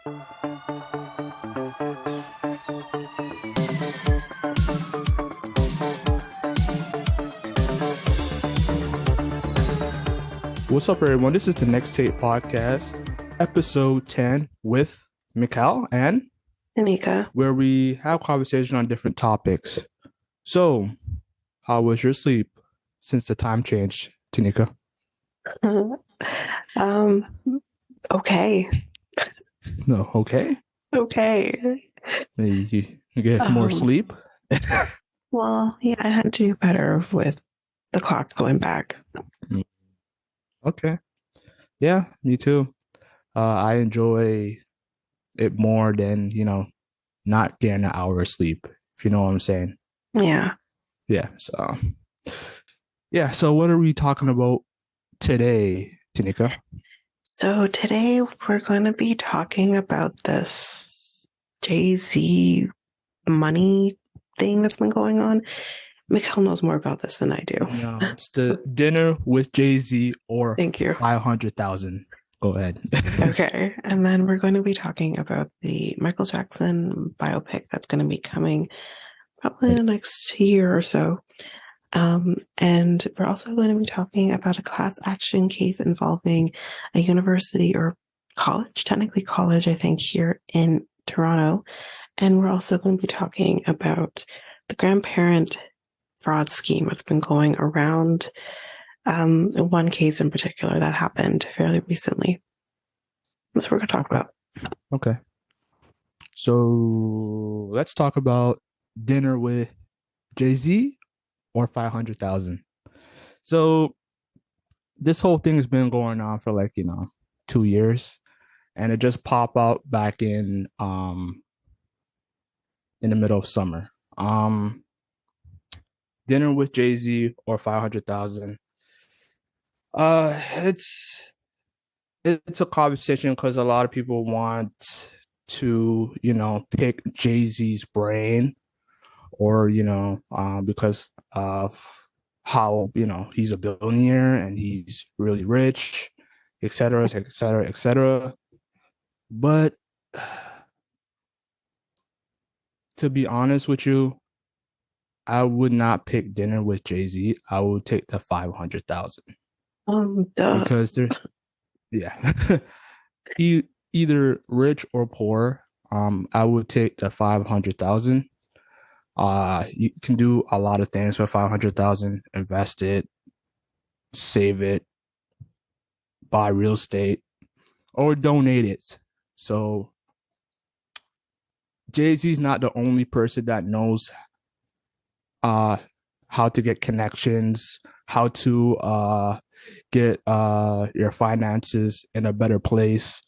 What's up, everyone? This is the Next Tape Podcast, episode 10 with Micheal and Tanyka. where we have conversation on different topics. So, how was your sleep since the time changed, Tanyka? Okay. No, okay. Okay. You get more sleep? Well, yeah, I had to do better with the clock going back. Okay. Yeah, me too. I enjoy it more than, not getting an hour of sleep, if you know what I'm saying. Yeah. Yeah, so what are we talking about today, Tanyka? So today we're going to be talking about this jayz money thing that's been going on. Mikel knows more about this than I do. No, it's the dinner with Jay-Z or Thank you. 500,000. Go ahead. Okay. And then we're going to be talking about the Micheal Jackson biopic that's going to be coming probably in the next year or so. And we're also going to be talking about a class action case involving a university or college, technically college, I think, here in Toronto. And we're also going to be talking about the grandparent fraud scheme that's been going around, one case in particular that happened fairly recently. That's what we're going to talk about. Okay. So let's talk about dinner with Jay-Z or 500,000. So this whole thing has been going on for 2 years, and it just popped out back in the middle of summer. Dinner with Jay-Z or 500,000. It's a conversation because a lot of people want to, pick Jay-Z's brain, or because of how he's a billionaire and he's really rich, etc., etc., etc. But to be honest with you, I would not pick dinner with Jay-Z. I would take the 500,000 because there's either rich or poor. I would take the 500,000. You can do a lot of things for 500,000. Invest it, save it, buy real estate, or donate it. So Jay-Z's not the only person that knows how to get connections, how to get your finances in a better place,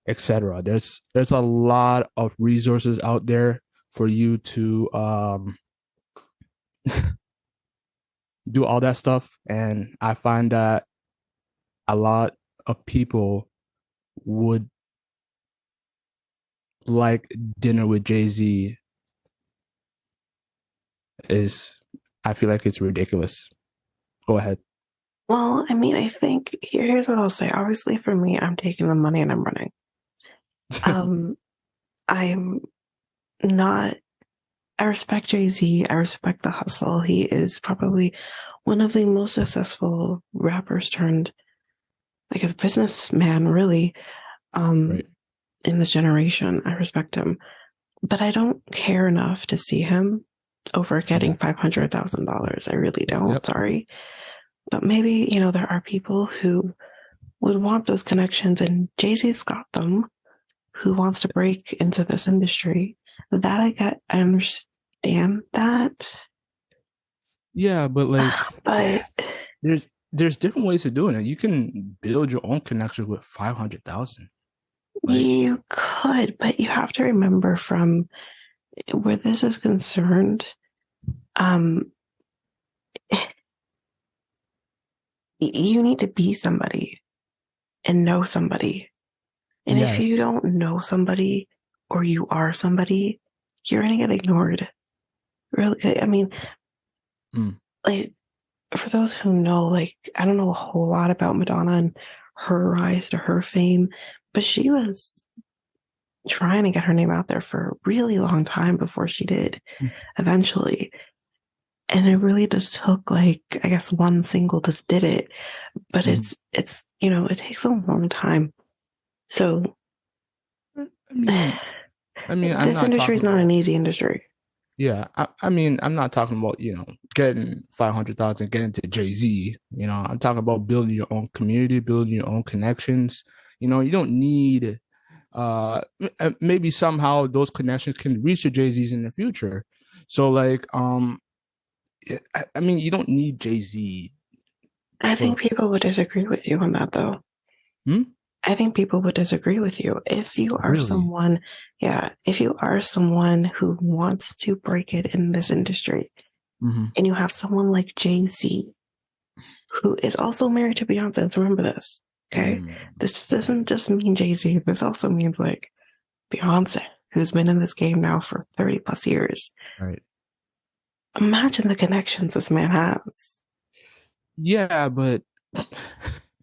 etc. There's a lot of resources out there for you to do all that stuff, and I find that a lot of people would like dinner with Jay-Z I feel like it's ridiculous. Go ahead. Well, I mean, I think here's what I'll say. Obviously, for me, I'm taking the money and I'm running. I'm not. I respect Jay-Z. I respect the hustle. He is probably one of the most successful rappers turned, like, as a businessman, really, Right. in this generation. I respect him, but I don't care enough to see him over getting $500,000. I really don't. Yep. Sorry. But maybe, there are people who would want those connections, and Jay-Z's got them, who wants to break into this industry. That I understand that. Yeah, but But there's different ways of doing it. You can build your own connection with 500,000. you could, but you have to remember, from where this is concerned, you need to be somebody and know somebody. And if you don't know somebody, or you are somebody, you're going to get ignored. Really, I mean, like, for those who know, I don't know a whole lot about Madonna and her rise to her fame, but she was trying to get her name out there for a really long time before she did eventually. And it really just took like, I guess one single just did it. But Mhm. it's it takes a long time. So I mean, I'm this not industry is talking not an about. easy industry. Yeah, I mean, I'm not talking about, getting 500,000, getting to Jay-Z. I'm talking about building your own community, building your own connections. You don't need, maybe somehow those connections can reach the Jay-Z's in the future. So like, I mean, you don't need Jay-Z I for, think people would disagree with you on that though. hmm? I think people would disagree with you if you are Really? someone, yeah, if you are someone who wants to break it in this industry Hmm. and you have someone like Jay-Z who is also married to Beyonce. Let's remember this. Okay. Mm, This doesn't just mean Jay-Z. This also means like Beyonce, who's been in this game now for 30 plus years. right. Imagine the connections this man has Yeah, but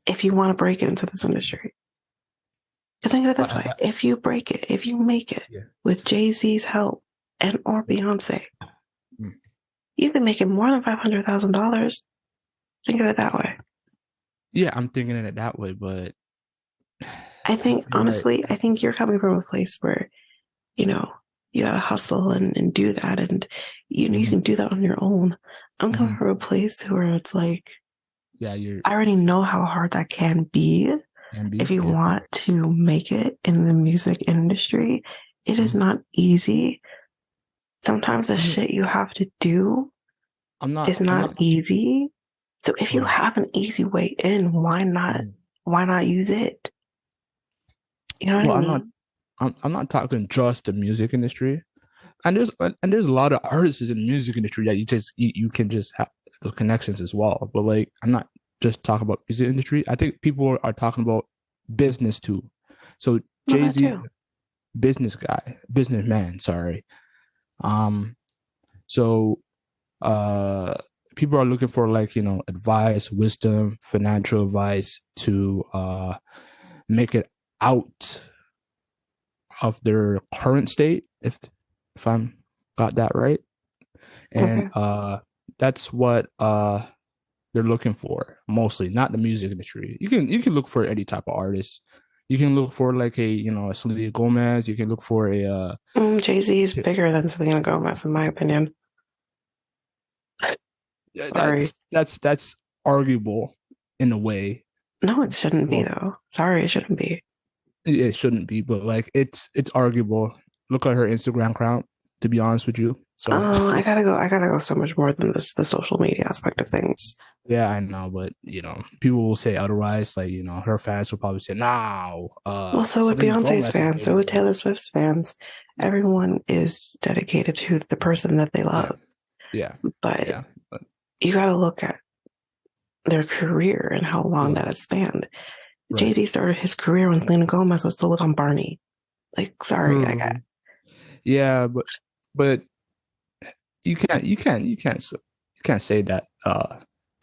if you want to break it into this industry. To think of it this way, uh, if you break it, if you make it yeah. with Jay-Z's help and or Beyonce, Mm. you can make it more than $500,000. Think of it that way. Yeah, I'm thinking of it that way, but I I think, feel like, honestly, I think you're coming from a place where, you know, you gotta hustle and do that. And, you mhm, can do that on your own. I'm coming mhm. from a place where it's like, Yeah, you're I already know how hard that can be can if be, you yeah. want to make it in the music industry. It is Mhm. not easy. Sometimes the I mean, shit you have to do is I'm not not, easy. So if you right. have an easy way in, Mhm. why not use it? You know what I Well, mean? I'm not talking just the music industry. And there's a lot of artists in the music industry that you can just have those connections as well. But like, I'm not just talking about music industry. I think people are talking about business too. So Well, that Jay-Z, too. businessman, sorry. Um, so uh people are looking for, like, advice, wisdom, financial advice to make it out of their current state, if I'm got that right. And Okay. that's what they're looking for mostly, not the music industry. You can look for any type of artist. You can look for like a Selena Gomez. You can look for a Jay-Z is bigger than Selena Gomez, in my opinion. yeah, Sorry. that's arguable in a way. No, it shouldn't be Well, though. Sorry, it shouldn't be. it shouldn't be, but like it's arguable. Look at her Instagram account, to be honest with you. So I gotta go so much more than this, the social media aspect of things. yeah, I know, but people will say otherwise. Like, her fans will probably say, "No, Well, so with Selena Beyonce's Gomez is fans, so bigger with than." Taylor Swift's fans, everyone is dedicated to the person that they Yeah, love. yeah, But yeah, but, you gotta look at their career and how long yeah, that has spanned. Jay right. Z started his career when Selena Gomez was sold on Barney. Like, sorry, I got. True. Yeah, but you can't say that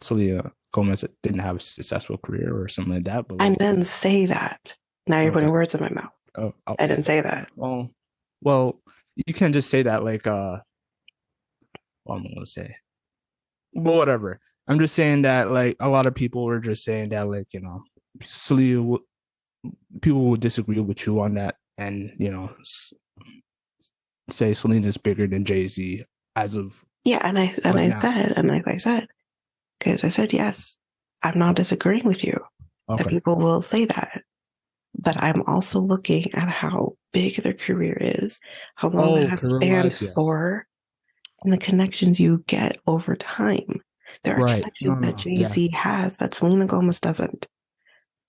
Selena Gomez didn't have a successful career or something like that. But I like, didn't say that. Now you're okay, putting words in my mouth. I okay, didn't say that. well, you can't just say that, like, what am I gonna say? But whatever. I'm just saying that, like, a lot of people are just saying that, like, Selena, people will disagree with you on that, and say Selena's bigger than Jay-Z as of Yeah, right now. and like I said, because I said yes, I'm not disagreeing with you that Okay. people will say that, but I'm also looking at how big their career is, how long it Oh, has career spanned wise, yes. for, and the connections you get over time. There are Right. No, connections no, that no. Yeah. Jay-Z has that Selena Gomez doesn't.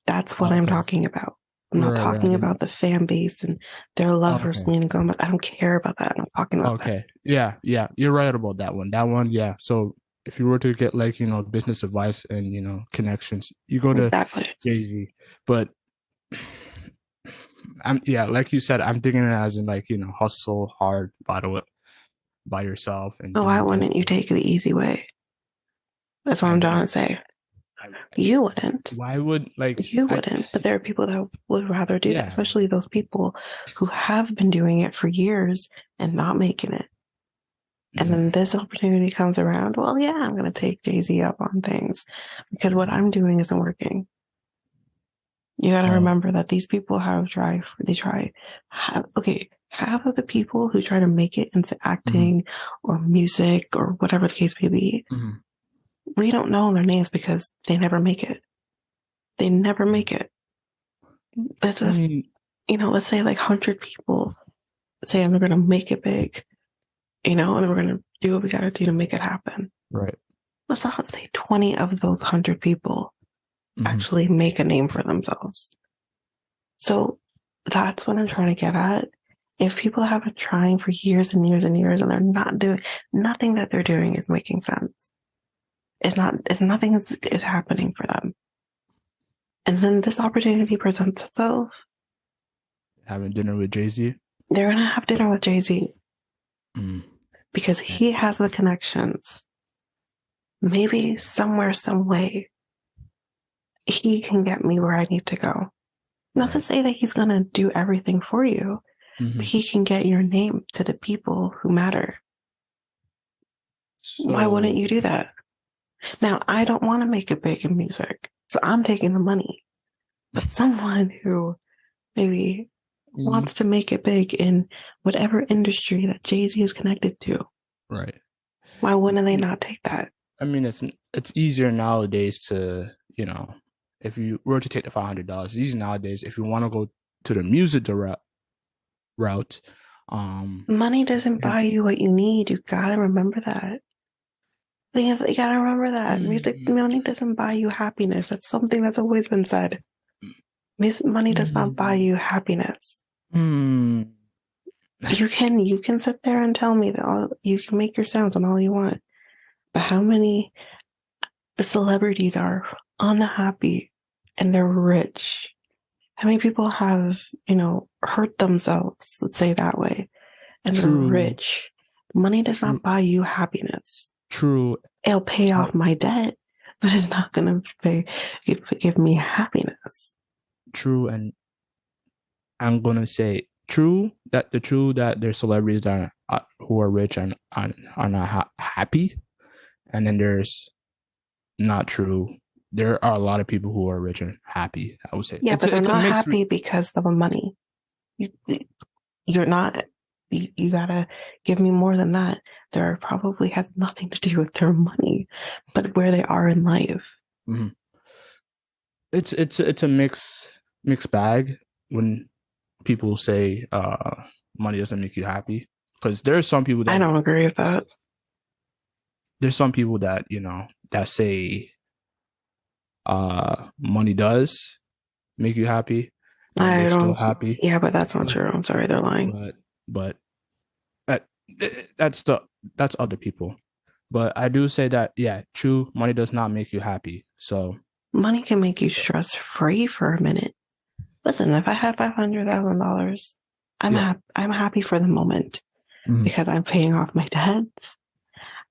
That's what I'm Okay. talking about. I'm not Right, right. I talking didn't. about the fan base and their love for Okay. Selena Gomez. I don't care about that. I'm not talking about that. Okay. Yeah, yeah. You're right about that one. That one, yeah. So if you were to get, like, business advice and connections, you go to Exactly. Jay-Z. But I'm yeah, like you said, I'm thinking it as in, like, hustle hard, battle it by yourself and So why doing things wouldn't you by yourself. take the easy way? That's what I I'm trying mean, to say. You wouldn't. Why would like You I wouldn't, but there are people that would rather do that, yeah. especially those people who have been doing it for years and not making it. And then Mhm. this opportunity comes around. Well, yeah, I'm going to take Jay-Z up on things because what I'm doing isn't working. You got to Oh. remember that these people okay, half of the people who try to make it into Mhm. acting or music or whatever the case may be, Mhm. we don't know their names because they never make it. They never Mhm. make it. Let's I just, mean, let's say like 100 people say, I'm going to make it big, and we're going to do what we got to do to make it happen. right. Let's not say 20 of those 100 people Mhm. actually make a name for themselves. So that's what I'm trying to get at. If people have been trying for years and years and years and they're not doing nothing that they're doing is making sense. It's nothing is happening for them. And then this opportunity presents itself. Having dinner with Jay-Z. They're gonna have dinner with Jay-Z Mm. because Yeah. he has the connections. Maybe somewhere, some way, he can get me where I need to go. Not to Right. say that he's gonna do everything for you, but Mhm. he can get your name to the people who matter. Why wouldn't So you do that? Now, I don't want to make it big in music, so I'm taking the money. But someone who maybe mm, wants to make it big in whatever industry that Jay-Z is connected to, right. why wouldn't they not take that? I mean, it's easier nowadays to, if you were to take the $500, it's easy nowadays if you want to go to the music route. Um, Money doesn't buy you what you need. You gotta remember that. You gotta remember that. mm, Money doesn't buy you happiness. That's something that's always been said. Money does not buy mm, you happiness. mm, You can sit there and tell me that you can make your sounds on all you want, but how many celebrities are unhappy and they're rich? How many people have, hurt themselves, let's say that way, and they're true, rich? Money does true, not buy you happiness. true, It'll pay uh, off my debt, but it's not going to give me happiness. true, and I'm gonna say true that there's celebrities that who are rich and are not happy, and then there's not true. There are a lot of people who are rich and happy. I would say Yeah, it's but they're it's a not mixed. happy because of the money. You, you're not. You gotta give me more than that. There probably has nothing to do with their money, but where they are in life. Mhm. It's a mixed bag when people say money doesn't make you happy, because I don't agree with that. there's some people that that say money does make you happy and I they're still don't. happy, Yeah, but that's not but true. I'm sorry, they're lying. but but that that's other people. But I do say that, yeah, true, money does not make you happy. So Money can make you stress free for a minute. Listen, if I have $500,000, yeah. I'm happy for the moment Mhm. because I'm paying off my debts.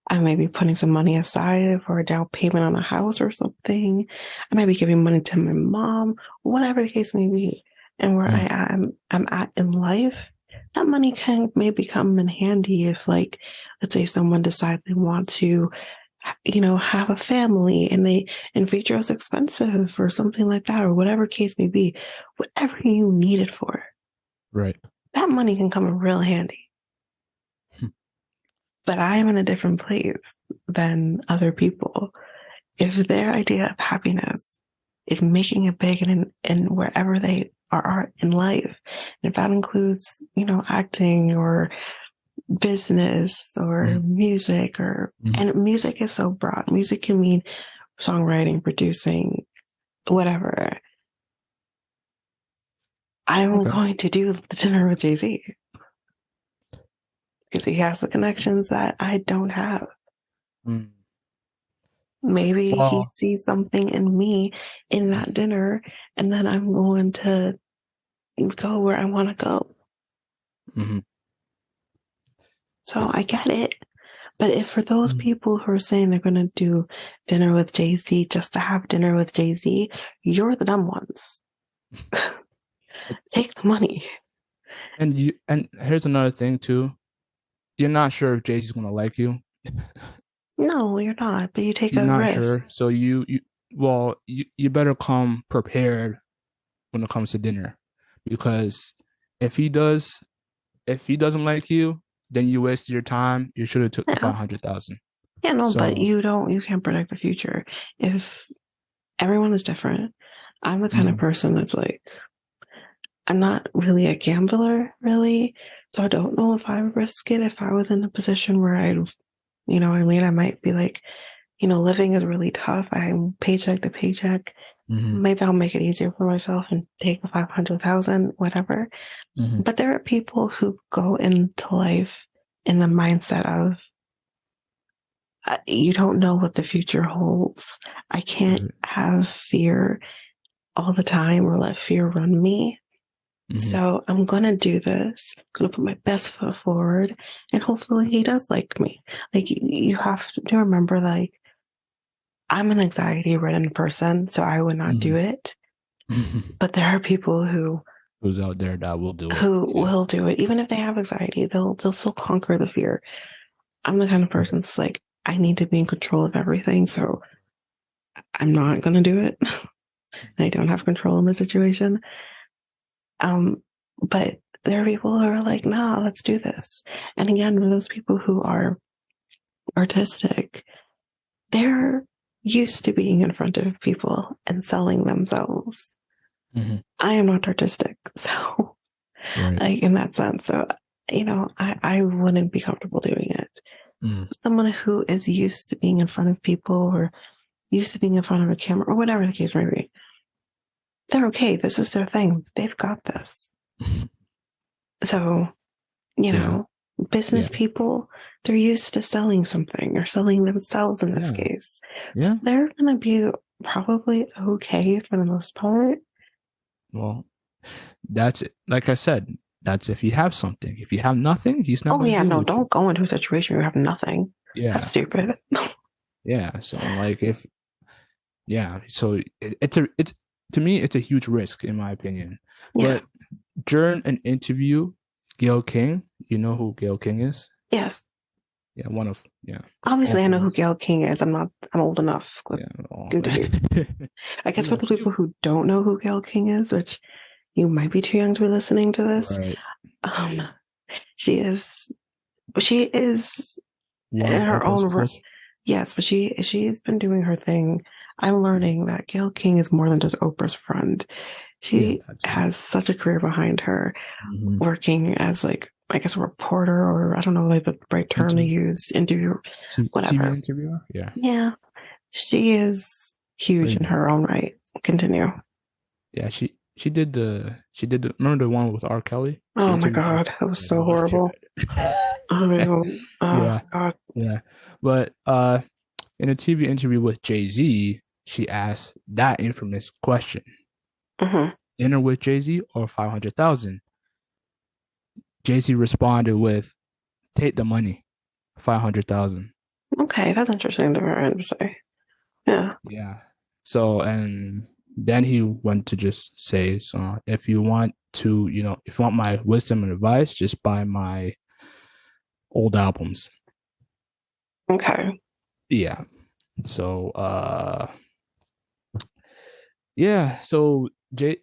I may be putting some money aside for a down payment on a house or something. I may be giving money to my mom, whatever the case may be. And where Mhm. I'm at in life, that money can maybe come in handy if, like, let's say someone decides they want to, have a family and vitro is expensive or something like that, or whatever case may be, whatever you need it for, Right. that money can come in real handy. But I am in a different place than other people. If their idea of happiness is making it big and wherever they are in life, if that includes, acting or business or Mhm. music Mhm. and music is so broad. Music can mean songwriting, producing, whatever. I'm Okay. going to do the dinner with Jay-Z because he has the connections that I don't have. Mm. Maybe he Well, sees something in me in that dinner, and then I'm going to go where I want to go. mhm. So I get it. But if for those Mm. people who are saying they're going to do dinner with Jay-Z just to have dinner with Jay-Z, you're the dumb ones. Take the money. And here's another thing too. You're not sure if Jay-Z's gonna like you. No, you're not, but you take You're a not risk. sure. So you better come prepared when it comes to dinner. Because if he does if he doesn't like you, then you wasted your time. You should have took the Yeah. 500,000. Yeah, no, but So you can't predict the future. If everyone is different, I'm the kind of mhm, person that's like, I'm not really a gambler, really. So I don't know if I would risk it if I was in a position where you know what I mean? I might be like, living is really tough. I'm paycheck to paycheck. mhm, Maybe I'll make it easier for myself and take the 500,000, whatever. mhm, But there are people who go into life in the mindset of, you don't know what the future holds. I can't right, have fear all the time or let fear run me. mhm, So I'm going to do this. I'm going to put my best foot forward and hopefully he does like me. Like you have to remember, like, I'm an anxiety ridden person, so I would not do mhm, it. mhm. But there are people Who's out there that will do it? who Yeah. will do it. Even if they have anxiety, they'll still conquer the fear. I'm the kind of person that's like, I need to be in control of everything, so I'm not going to do it. I don't have control in the situation. Um, but there are people who are like, nah, let's do this. And again, for those people who are artistic, they're used to being in front of people and selling themselves. Mhm, I am not artistic, so right. like in that sense. So, I wouldn't be comfortable doing it. Mm, Someone who is used to being in front of people or used to being in front of a camera or whatever the case may be, they're okay. This is their thing. They've got this. mhm. So, you Yeah. know, business Yeah. people, they're used to selling something or selling themselves in this Yeah. case. So Yeah. they're going to be probably okay for the most part. Well, that's it. Like I said, that's if you have something. If you have nothing, he's not Oh, gonna yeah, deal no, with you. don't go into a situation where you have nothing. That's Yeah. stupid. Yeah. So like if yeah, so it's to me it's a huge risk in my opinion. Yeah. But during an interview, Gail King, you know who Gail King is? Yes. Yeah, one of Obviously, I know all who Gail King is. I'm old enough yeah, all. to be. I guess for Yeah, the people who don't know who Gail King is, which you might be too young to be listening to this, right. um, she is she is One in of her Oprah's own. close. Yes, but she's been doing her thing. I'm learning that Gail King is more than just Oprah's friend. Yeah, She absolutely. has such a career behind her, Mm-hmm. working as, like, I guess a reporter, or I don't know, like the right term to Interview, use, interview, TV whatever. interviewer. Yeah, Yeah, she is huge in pretty. her own right. Continue. Yeah, she did the remember the one with R. Kelly? She Oh my interviewed R. God, Kelly. that was Yeah, so that was horrible. good. Oh Yeah, God. yeah. But in a TV interview with Jay-Z, she asked that infamous question: Hmm. dinner with Jay-Z or 500,000? Jay-Z responded with, take the money, 500,000. Okay, that's interesting to say. Yeah. Yeah. So and then he went to just say, so if you want to, if you want my wisdom and advice, just buy my old albums. Okay. Yeah. So yeah, so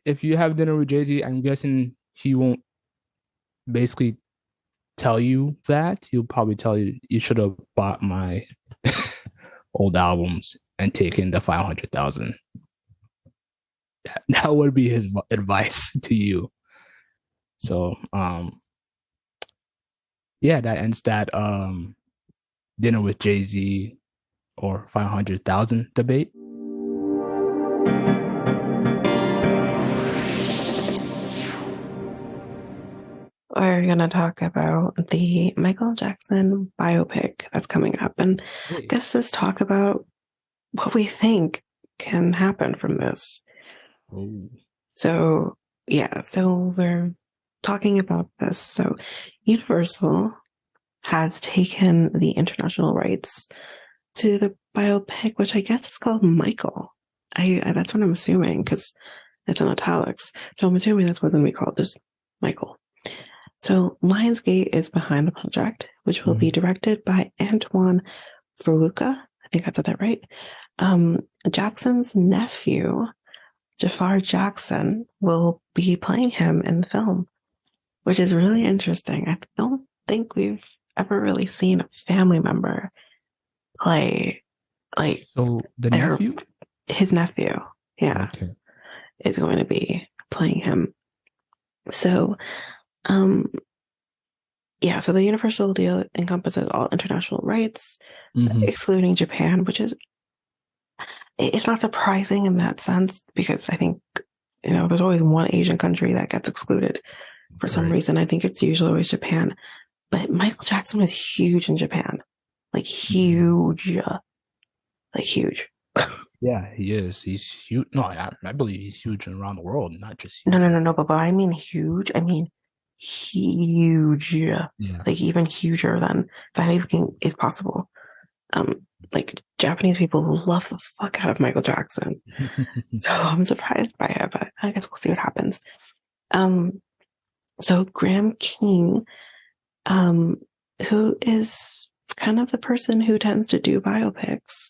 if you have dinner with Jay-Z, I'm guessing he won't basically tell you that. He'll probably tell you you should have bought my old albums and taken the 500,000. That would be his advice to you. So yeah, that ends that dinner with Jay-Z or 500,000 debate. We're gonna talk about the Michael Jackson biopic that's coming up, and I Hey. guess just talk about what we think can happen from this. Oh. So, yeah, so we're talking about this. So, Universal has taken the international rights to the biopic, which I guess is called Michael. That's what I'm assuming because it's in italics. So I'm assuming that's what going to be called, just Michael. So Lionsgate is behind the project, which will be directed by Antoine Fuqua. I think I said that right. Jackson's nephew, Jafar Jackson, will be playing him in the film, which is really interesting. I don't think we've ever really seen a family member play like So the nephew? His nephew, yeah, Okay. is going to be playing him. So, yeah, so the Universal deal encompasses all international rights, excluding Japan, which is, it's not surprising in that sense because I think, there's always one Asian country that gets excluded for some reason. I think it's usually always Japan. But Michael Jackson was huge in Japan. Like huge. Like huge. Yeah, he is. He's huge. No, I believe he's huge around the world, not just No, huge. no. But I mean huge. I mean huge. Yeah. Like even huger than anything is possible. Like Japanese people love the fuck out of Michael Jackson. So I'm surprised by it, but I guess we'll see what happens. So Graham King, who is kind of the person who tends to do biopics,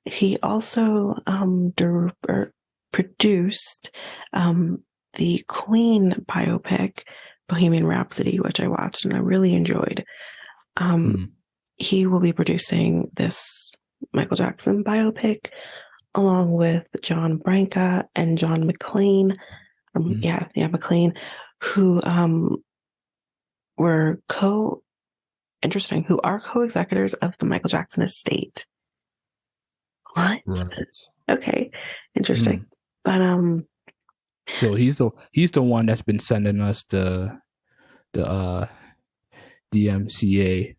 he also produced the Queen biopic, Bohemian Rhapsody, which I watched and I really enjoyed. He will be producing this Michael Jackson biopic along with John Branca and John McClane. McClane, who who are co-executors of the Michael Jackson estate. What? Right. Okay, interesting. But so he's the one that's been sending us the DMCA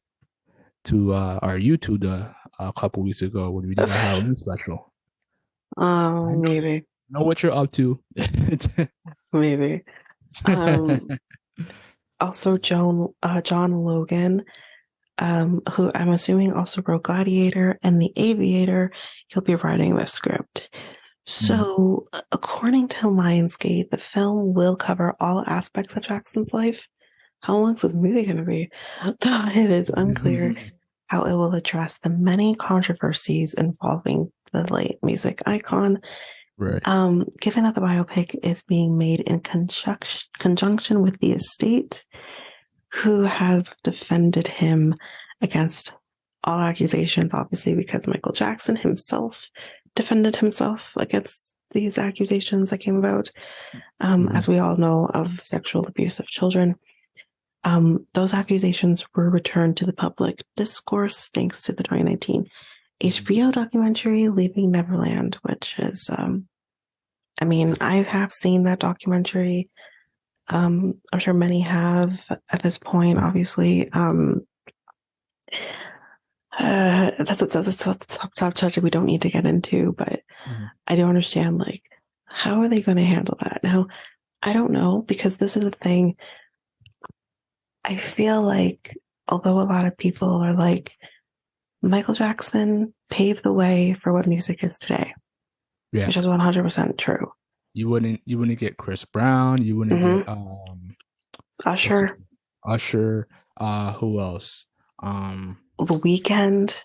to our YouTube a couple weeks ago when we did a Halloween special. Maybe. Know what you're up to. Maybe. Also John Logan, who I'm assuming also wrote Gladiator and The Aviator. He'll be writing the script. So, according to Lionsgate, the film will cover all aspects of Jackson's life. How long is this movie going to be? It is unclear how it will address the many controversies involving the late music icon. Right. Given that the biopic is being made in conjunction with the estate, who have defended him against all accusations, obviously, because Michael Jackson himself defended himself against these accusations that came about, as we all know, of sexual abuse of children. Those accusations were returned to the public discourse thanks to the 2019 HBO documentary Leaving Neverland, which is, I have seen that documentary. I'm sure many have at this point, obviously. That's a subject we don't need to get into, but I don't understand, like, how are they going to handle that? Now, I don't know, because this is a thing. I feel like, although a lot of people are like, Michael Jackson paved the way for what music is today, which is 100% true. You wouldn't get Chris Brown. You wouldn't get Usher. Who else? The Weeknd.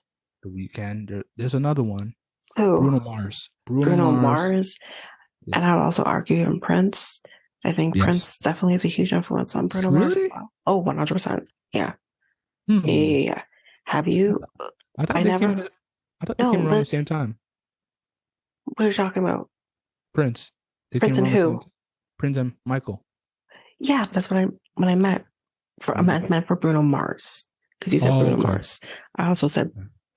There's another one. Who? Bruno Mars. Bruno Mars. Yeah. And I would also argue in Prince. I think Prince definitely has a huge influence on Bruno Mars as well. Oh, 100%. Yeah. Yeah. Have you? I thought they came around the same time. What are you talking about? Prince. Prince and who? Prince and Michael. Yeah, that's what I meant. I meant for Bruno Mars. Because you said Bruno Mars. I also said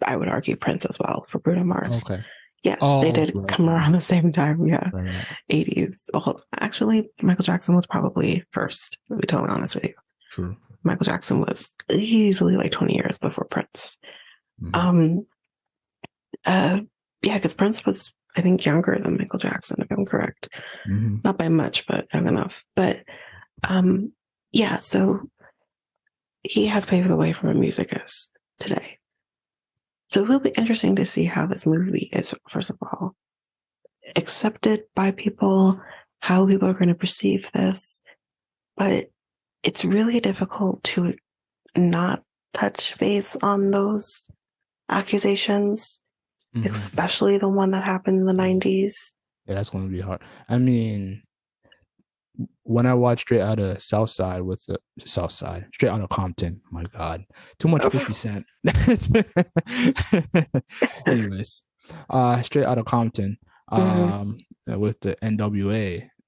I would argue Prince as well for Bruno Mars. Okay. Yes, they did come around the same time. Yeah. Right. 80s. Well, actually, Michael Jackson was probably first, to be totally honest with you. True. Michael Jackson was easily like 20 years before Prince. Because Prince was, I think, younger than Michael Jackson, if I'm correct. Not by much, but young enough. But so he has paved the way for what music is today. So it will be interesting to see how this movie is, first of all, accepted by people, how people are going to perceive this. But it's really difficult to not touch base on those accusations, Hmm. especially the one that happened in the Yeah. 90s. Yeah, that's going to be hard. I mean, when I watched Straight Out of South Side with the South Side, Straight Out of Compton, my God, too much 50 Cent. Anyways, Straight Out of Compton, Mm-hmm. with the NWA,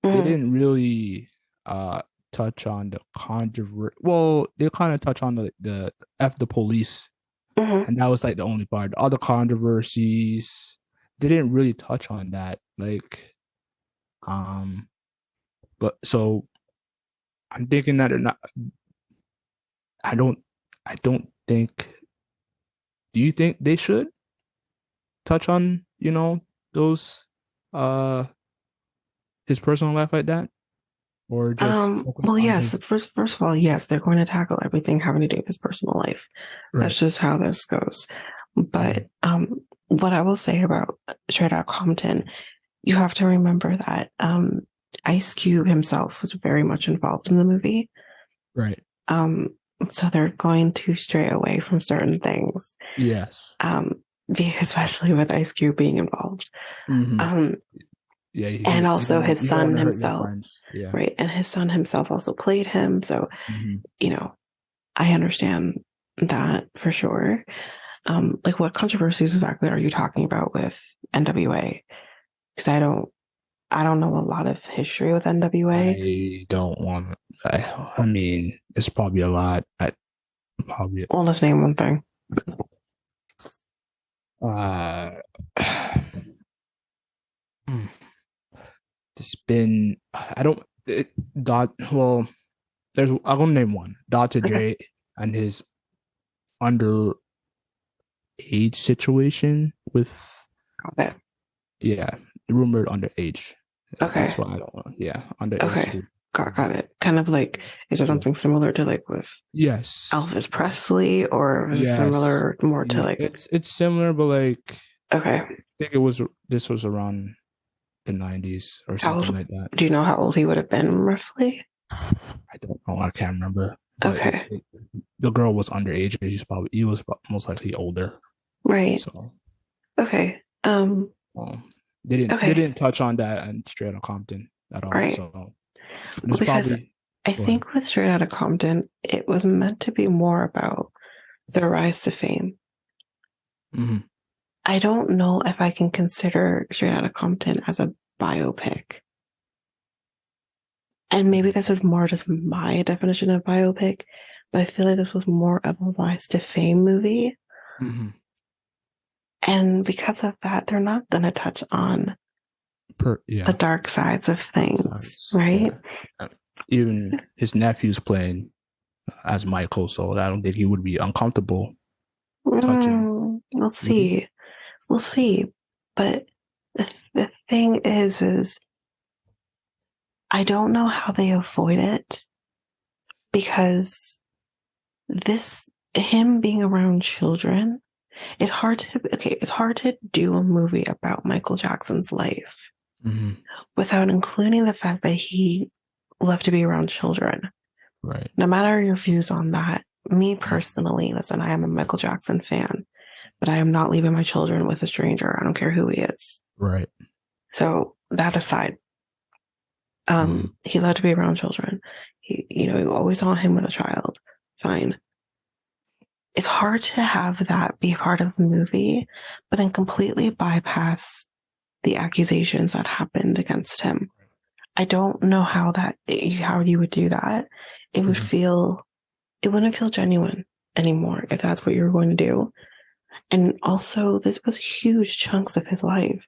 they Mm-hmm. didn't really uh touch on the controversy. Well, they kind of touch on the F the police, Mm-hmm. and that was like the only part. The other controversies, they didn't really touch on that. Like, um, but so I'm thinking that they're not. I don't. I don't think. Do you think they should touch on those uh his personal life like that, or just focus Well, on yes, his first of all, yes, they're going to tackle everything having to do with his personal life. That's right? just how this goes. Mm-hmm. But what I will say about Straight Outta Compton, you have to remember that Ice Cube himself was very much involved in the movie. Right. Um, so they're going to stray away from certain things, Yes. um, especially with Ice Cube being involved. Mm-hmm. Um, Yeah. and You also don't want his you don't want son to hurt your himself, friends. Yeah. right? And his son himself also played him. So, Mm-hmm. you know, I understand that for sure. Like what controversies exactly are you talking about with NWA? Because I don't know a lot of history with NWA. I don't want. I mean, it's probably a lot. I probably. Well, let's name one thing. Uh, it's been. I don't. Dot. Well, there's. I'm gonna name one. Dr. Okay, Dre and his underage situation with. got it. Yeah, rumored underage. That's Okay, what I don't know. Yeah, underage okay, student. got it. Kind of like, is it Yeah. something similar to like with Yes. Elvis Presley, or is it Yes. similar more to Yeah. like? It's similar, but like Okay, I think it was this was around the 90s or how something old? like that. Do you know how old he would have been roughly? I don't know. I can't remember. But Okay, the girl was underage. He was most likely older. right. So Okay. um, they Okay. didn't touch on that and Straight Outta Compton at all. Right. So Well, there's because probably I go ahead. think with Straight Outta Compton, it was meant to be more about the rise to fame. Hmm. I don't know if I can consider Straight Outta Compton as a biopic. And maybe this is more just my definition of biopic, but I feel like this was more of a rise to fame movie. Hmm. And because of that, they're not going to touch on the Yeah. dark sides of things, Size. right? Yeah. Uh, Even his nephew's playing as Michael, so I don't think he would be uncomfortable touching. We'll Maybe. see. We'll see. But the thing is I don't know how they avoid it because him being around children, it's hard to do a movie about Michael Jackson's life Hmm. without including the fact that he loved to be around children. Right. No matter your views on that, me personally, listen, I am a Michael Jackson fan, but I am not leaving my children with a stranger. I don't care who he is. Right. So that aside, Hmm. he loved to be around children. You always saw him with a child. Fine. It's hard to have that be part of the movie, but then completely bypass the accusations that happened against him. I don't know how you would do that. It would Hmm. feel, it wouldn't feel genuine anymore if that's what you were going to do. And also, this was huge chunks of his life.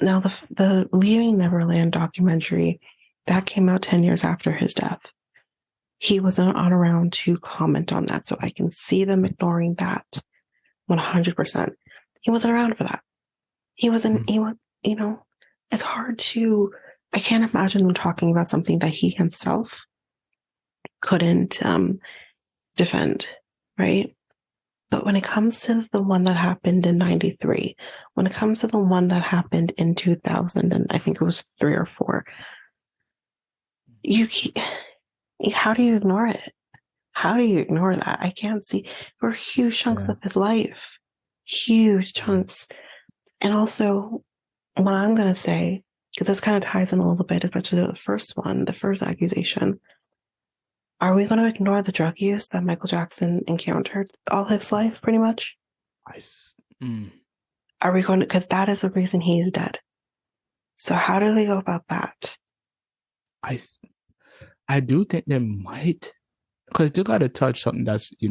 Now, the Leaving Neverland documentary that came out 10 years after his death, he wasn't on around to comment on that. So I can see them ignoring that 100%. He wasn't around for that. He was, it's hard to, I can't imagine him talking about something that he himself couldn't defend, right? But when it comes to the one that happened in 93, when it comes to the one that happened in 2000, and I think it was 3 or 4, you keep, how do you ignore it? How do you ignore that? I can't see. For huge chunks Yeah. of his life, huge chunks. And also, what I'm going to say, because this kind of ties in a little bit, especially the first one, the first accusation. Are we going to ignore the drug use that Michael Jackson encountered all his life, pretty much? I, mm, Are we going to, because that is the reason he's dead. So how do we go about that? I, I do think they might, because they got to touch something that's, they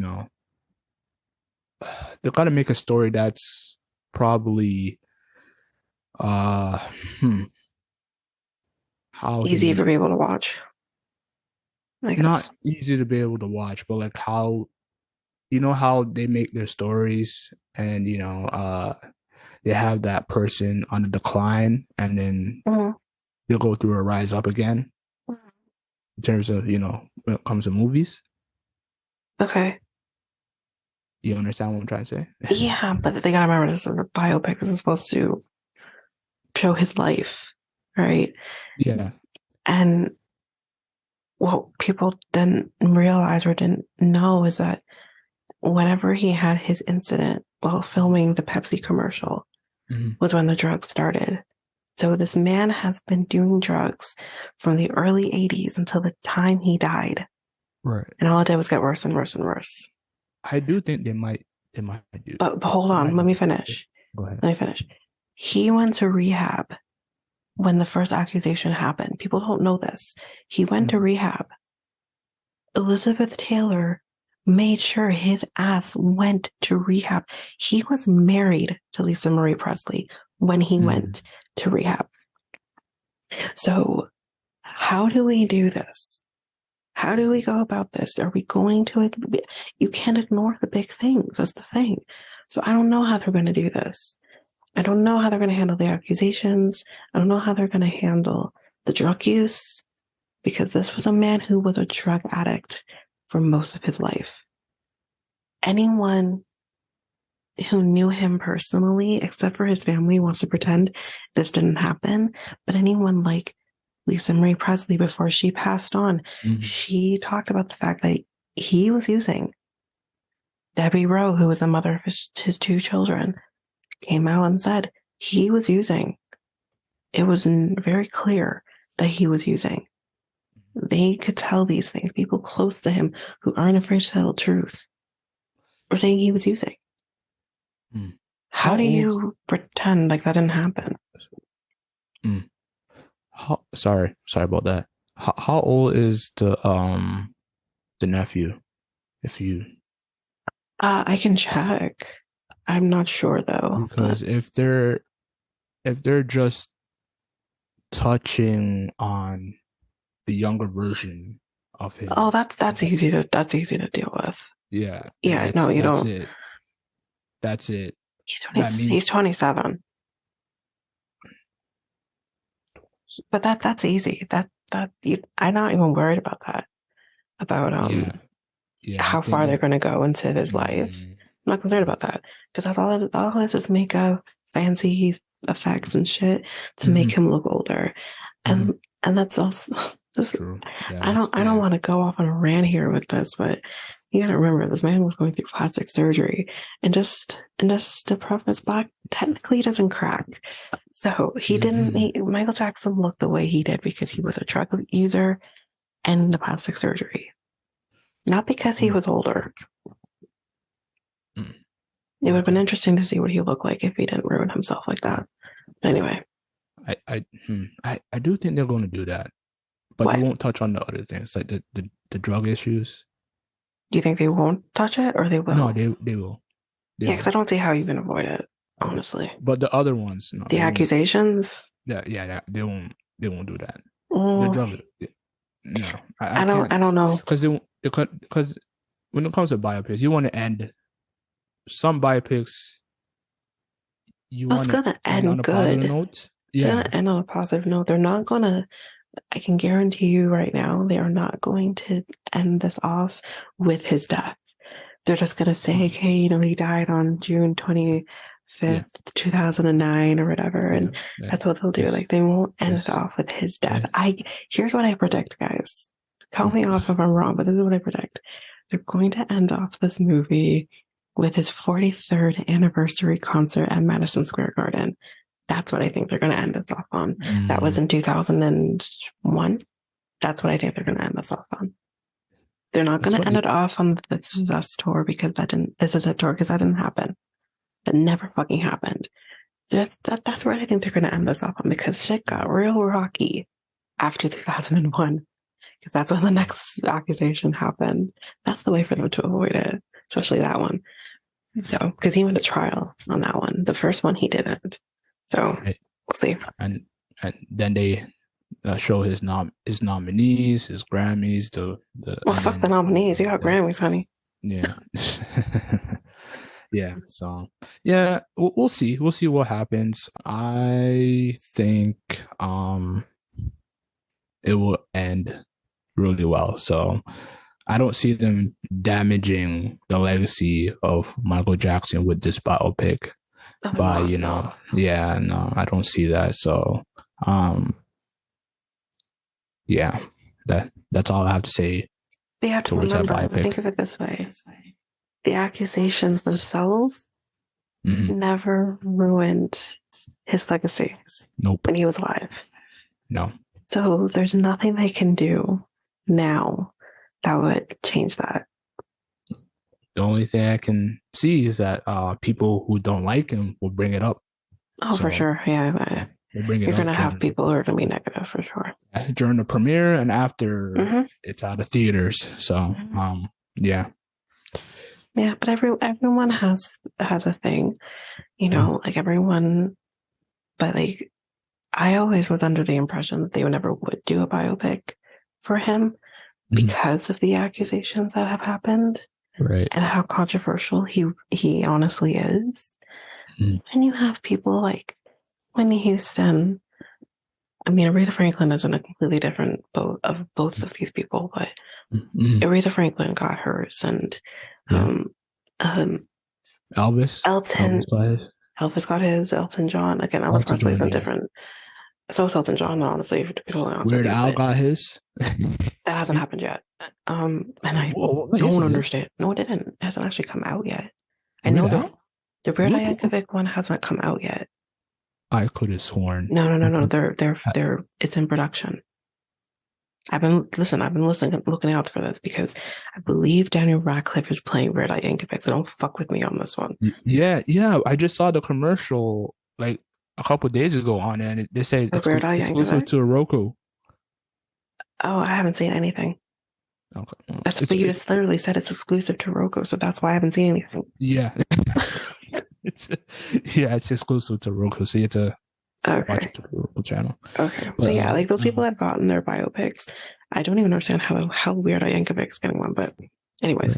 got to make a story that's probably, uh, hmm, how Easy for he, people to watch, I not guess. easy to be able to watch, but like how, how they make their stories and, they have that person on the decline and then Mm-hmm. they'll go through a rise up again in terms of, when it comes to movies. Okay. You understand what I'm trying to say? Yeah, but they gotta remember this is a biopic. This is supposed to show his life, right? Yeah. And what people didn't realize or didn't know is that whenever he had his incident while filming the Pepsi commercial Mm-hmm. was when the drugs started. So this man has been doing drugs from the early 80s until the time he died. Right. And all it did was get worse and worse and worse. I do think they might do But they, hold they on, might let do me that. finish. Go ahead. Let me finish. He went to rehab when the first accusation happened. People don't know this. He went to Mm-hmm. rehab. Elizabeth Taylor made sure his ass went to rehab. He was married to Lisa Marie Presley when he Mm-hmm. went to rehab. So, how do we do this? How do we go about this? Are we going to? You can't ignore the big things. That's the thing. So, I don't know how they're going to do this. I don't know how they're going to handle the accusations. I don't know how they're going to handle the drug use because this was a man who was a drug addict for most of his life. Anyone who knew him personally, except for his family, wants to pretend this didn't happen. But anyone like Lisa Marie Presley, before she passed on, Mm-hmm. she talked about the fact that he was using. Debbie Rowe, who was the mother of his 2 children, came out and said he was using. It was very clear that he was using. They could tell these things. People close to him who aren't afraid to tell the truth were saying he was using. Mm. How How do old? you pretend like that didn't happen? Mm. Sorry about that. How old is the nephew? If you I can check. I'm not sure though, but Because if they're just touching on the younger version of oh, him, that's easy to deal with. yeah, Yeah, no, you that's don't. it. That's it. He's 20, That he's means 27, but that's easy. I'm not even worried about that. About yeah, yeah. I how think far they're that going to go into his life. mm, I'm not concerned about that because that's all this is makeup, fancy effects and shit to make mhm, him look older, mhm. and that's also this. True. Yeah, I that's don't yeah. want to go off on a rant here with this, but you got to remember this man was going through plastic surgery, and just to preface back, technically he doesn't crack. So he didn't. Mm-hmm. Michael Jackson looked the way he did because he was a drug user and the plastic surgery, not because he Mm, was older. mm. It would have been Okay. interesting to see what he looked like if he didn't ruin himself like that. Anyway, I do think they're going to do that, but they what? won't touch on the other things like the drug issues. Do you think they won't touch it or they No, will? they will. They Yeah, because I will. don't see how you can avoid it, honestly. But the other ones, no, The they won't. accusations? Yeah, yeah, they won't. They won't do that. The Oh, drug, no, I can't I don't know. because because when it comes to biopics, you want to end some biopics. You Well, it's want to gonna end on end a positive good. note. It's gonna Yeah. end on a positive note. They're not gonna. I can guarantee you right now, they are not going to end this off with his death. They're just going to say, okay, he died on June 25th, Yeah. 2009 or whatever. Yeah. And Yeah. that's what they'll do. Yes. Like, they won't end it Yes. off with his death. Yes. Here's what I predict, guys. Call me off if I'm wrong, but this is what I predict. They're going to end off this movie with his 43rd anniversary concert at Madison Square Garden. That's what I think they're going to end this off on. That was in 2001. That's what I think they're going to end this off on. They're not going to end it off on the This Is Us tour because that didn't happen. That never fucking happened. That's where I think they're going to end this off on, because shit got real rocky after 2001. Because that's when the next accusation happened. That's the way for them to avoid it, especially that one. So, because he went to trial on that one. The first one he didn't. So we'll see. And then they show his nominees, his Grammys. Fuck the nominees. You got Grammys, honey. Yeah. Yeah. So yeah, we'll see. We'll see what happens. I think it will end really well. So I don't see them damaging the legacy of Michael Jackson with this biopic. By yeah, no, I don't see that. So yeah, that's all I have to say. They have to remember, think of it this way. The accusations themselves never ruined his legacy. Nope. When he was alive. No. So there's nothing they can do now that would change that. The only thing I can see is that people who don't like him will bring it up. Oh, so, for sure. Yeah. You're going to have people who are going to be negative for sure. During the premiere and after it's out of theaters. So, yeah. Yeah, but everyone has a thing, like everyone, but like, I always was under the impression that they never would do a biopic for him because of the accusations that have happened. Right. And how controversial he honestly is. And you have people like Whitney Houston. I mean, Aretha Franklin is in a completely different boat of both of these people, but Aretha Franklin got hers, and Elvis got his. Elton John, again, Elvis Presley is different. So is Elton John, honestly. To be totally honest, Weird Al got his. That hasn't happened yet. And I don't understand. No, it didn't. It hasn't actually come out yet. I know that the Weird Al Yankovic one hasn't come out yet. I could have sworn. No. They're it's in production. I've been looking out for this because I believe Daniel Radcliffe is playing Weird Al Yankovic. So don't fuck with me on this one. Yeah. I just saw the commercial like a couple days ago on it, and they say it's exclusive to Roku. Oh, I haven't seen anything. Okay. You just literally said it's exclusive to Roku, so that's why I haven't seen anything. Yeah. It's exclusive to Roku, so you have to watch it to the Roku channel. Okay. But yeah, like those people have gotten their biopics. I don't even understand how Weird Al Yankovic's getting one, but anyways.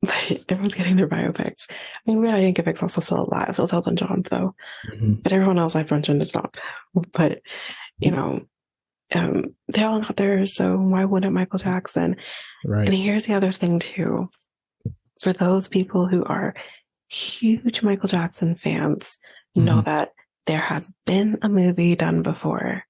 But everyone's getting their biopics. I mean, Weird Al Yankovic's also still alive, so it's Elton John, though. But everyone else I've mentioned is not. But, they all got theirs, so why wouldn't Michael Jackson? Right. And here's the other thing too. For those people who are huge Michael Jackson fans, know that there has been a movie done before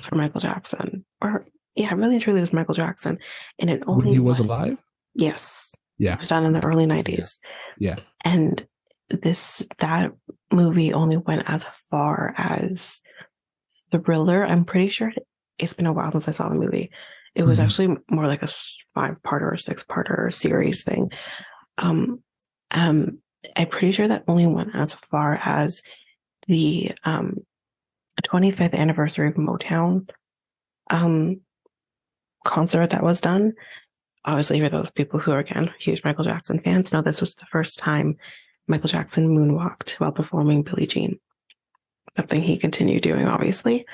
for Michael Jackson. Or really and truly it was Michael Jackson. And it only when he was alive? Yes. Yeah. It was done in the early 90s. Yeah. And that movie only went as far as Thriller. I'm pretty sure it's been a while since I saw the movie. It was actually more like a 5-parter or 6-parter series thing. I'm pretty sure that only went as far as the 25th anniversary of Motown concert that was done. Obviously, for those people who are, again, huge Michael Jackson fans, know this was the first time Michael Jackson moonwalked while performing Billie Jean. Something he continued doing, obviously.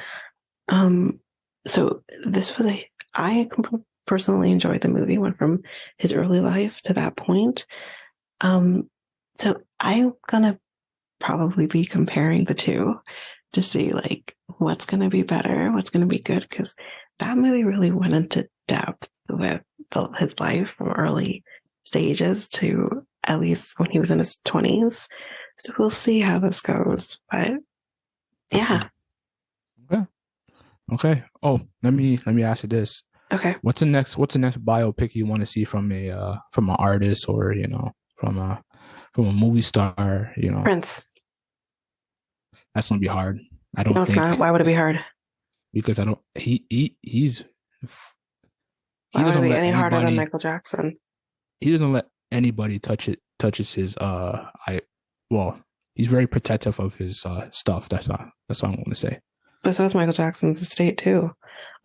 So this was I personally enjoyed the movie, went from his early life to that point. So I'm gonna probably be comparing the two to see like what's going to be better, what's going to be good, because that movie really went into depth with his life from early stages to at least when he was in his 20s. So we'll see how this goes. But yeah. Okay. Okay. Oh, let me ask you this. Okay. What's the next biopic you want to see from an artist, or from a movie star, Prince. That's gonna be hard. I No, don't it's not. think, Why would it be hard? because I don't he Why would it doesn't be let any harder than anybody Michael Jackson? he doesn't let anybody touches his I well, he's very protective of his stuff. That's what I'm gonna say. But so is Michael Jackson's estate too.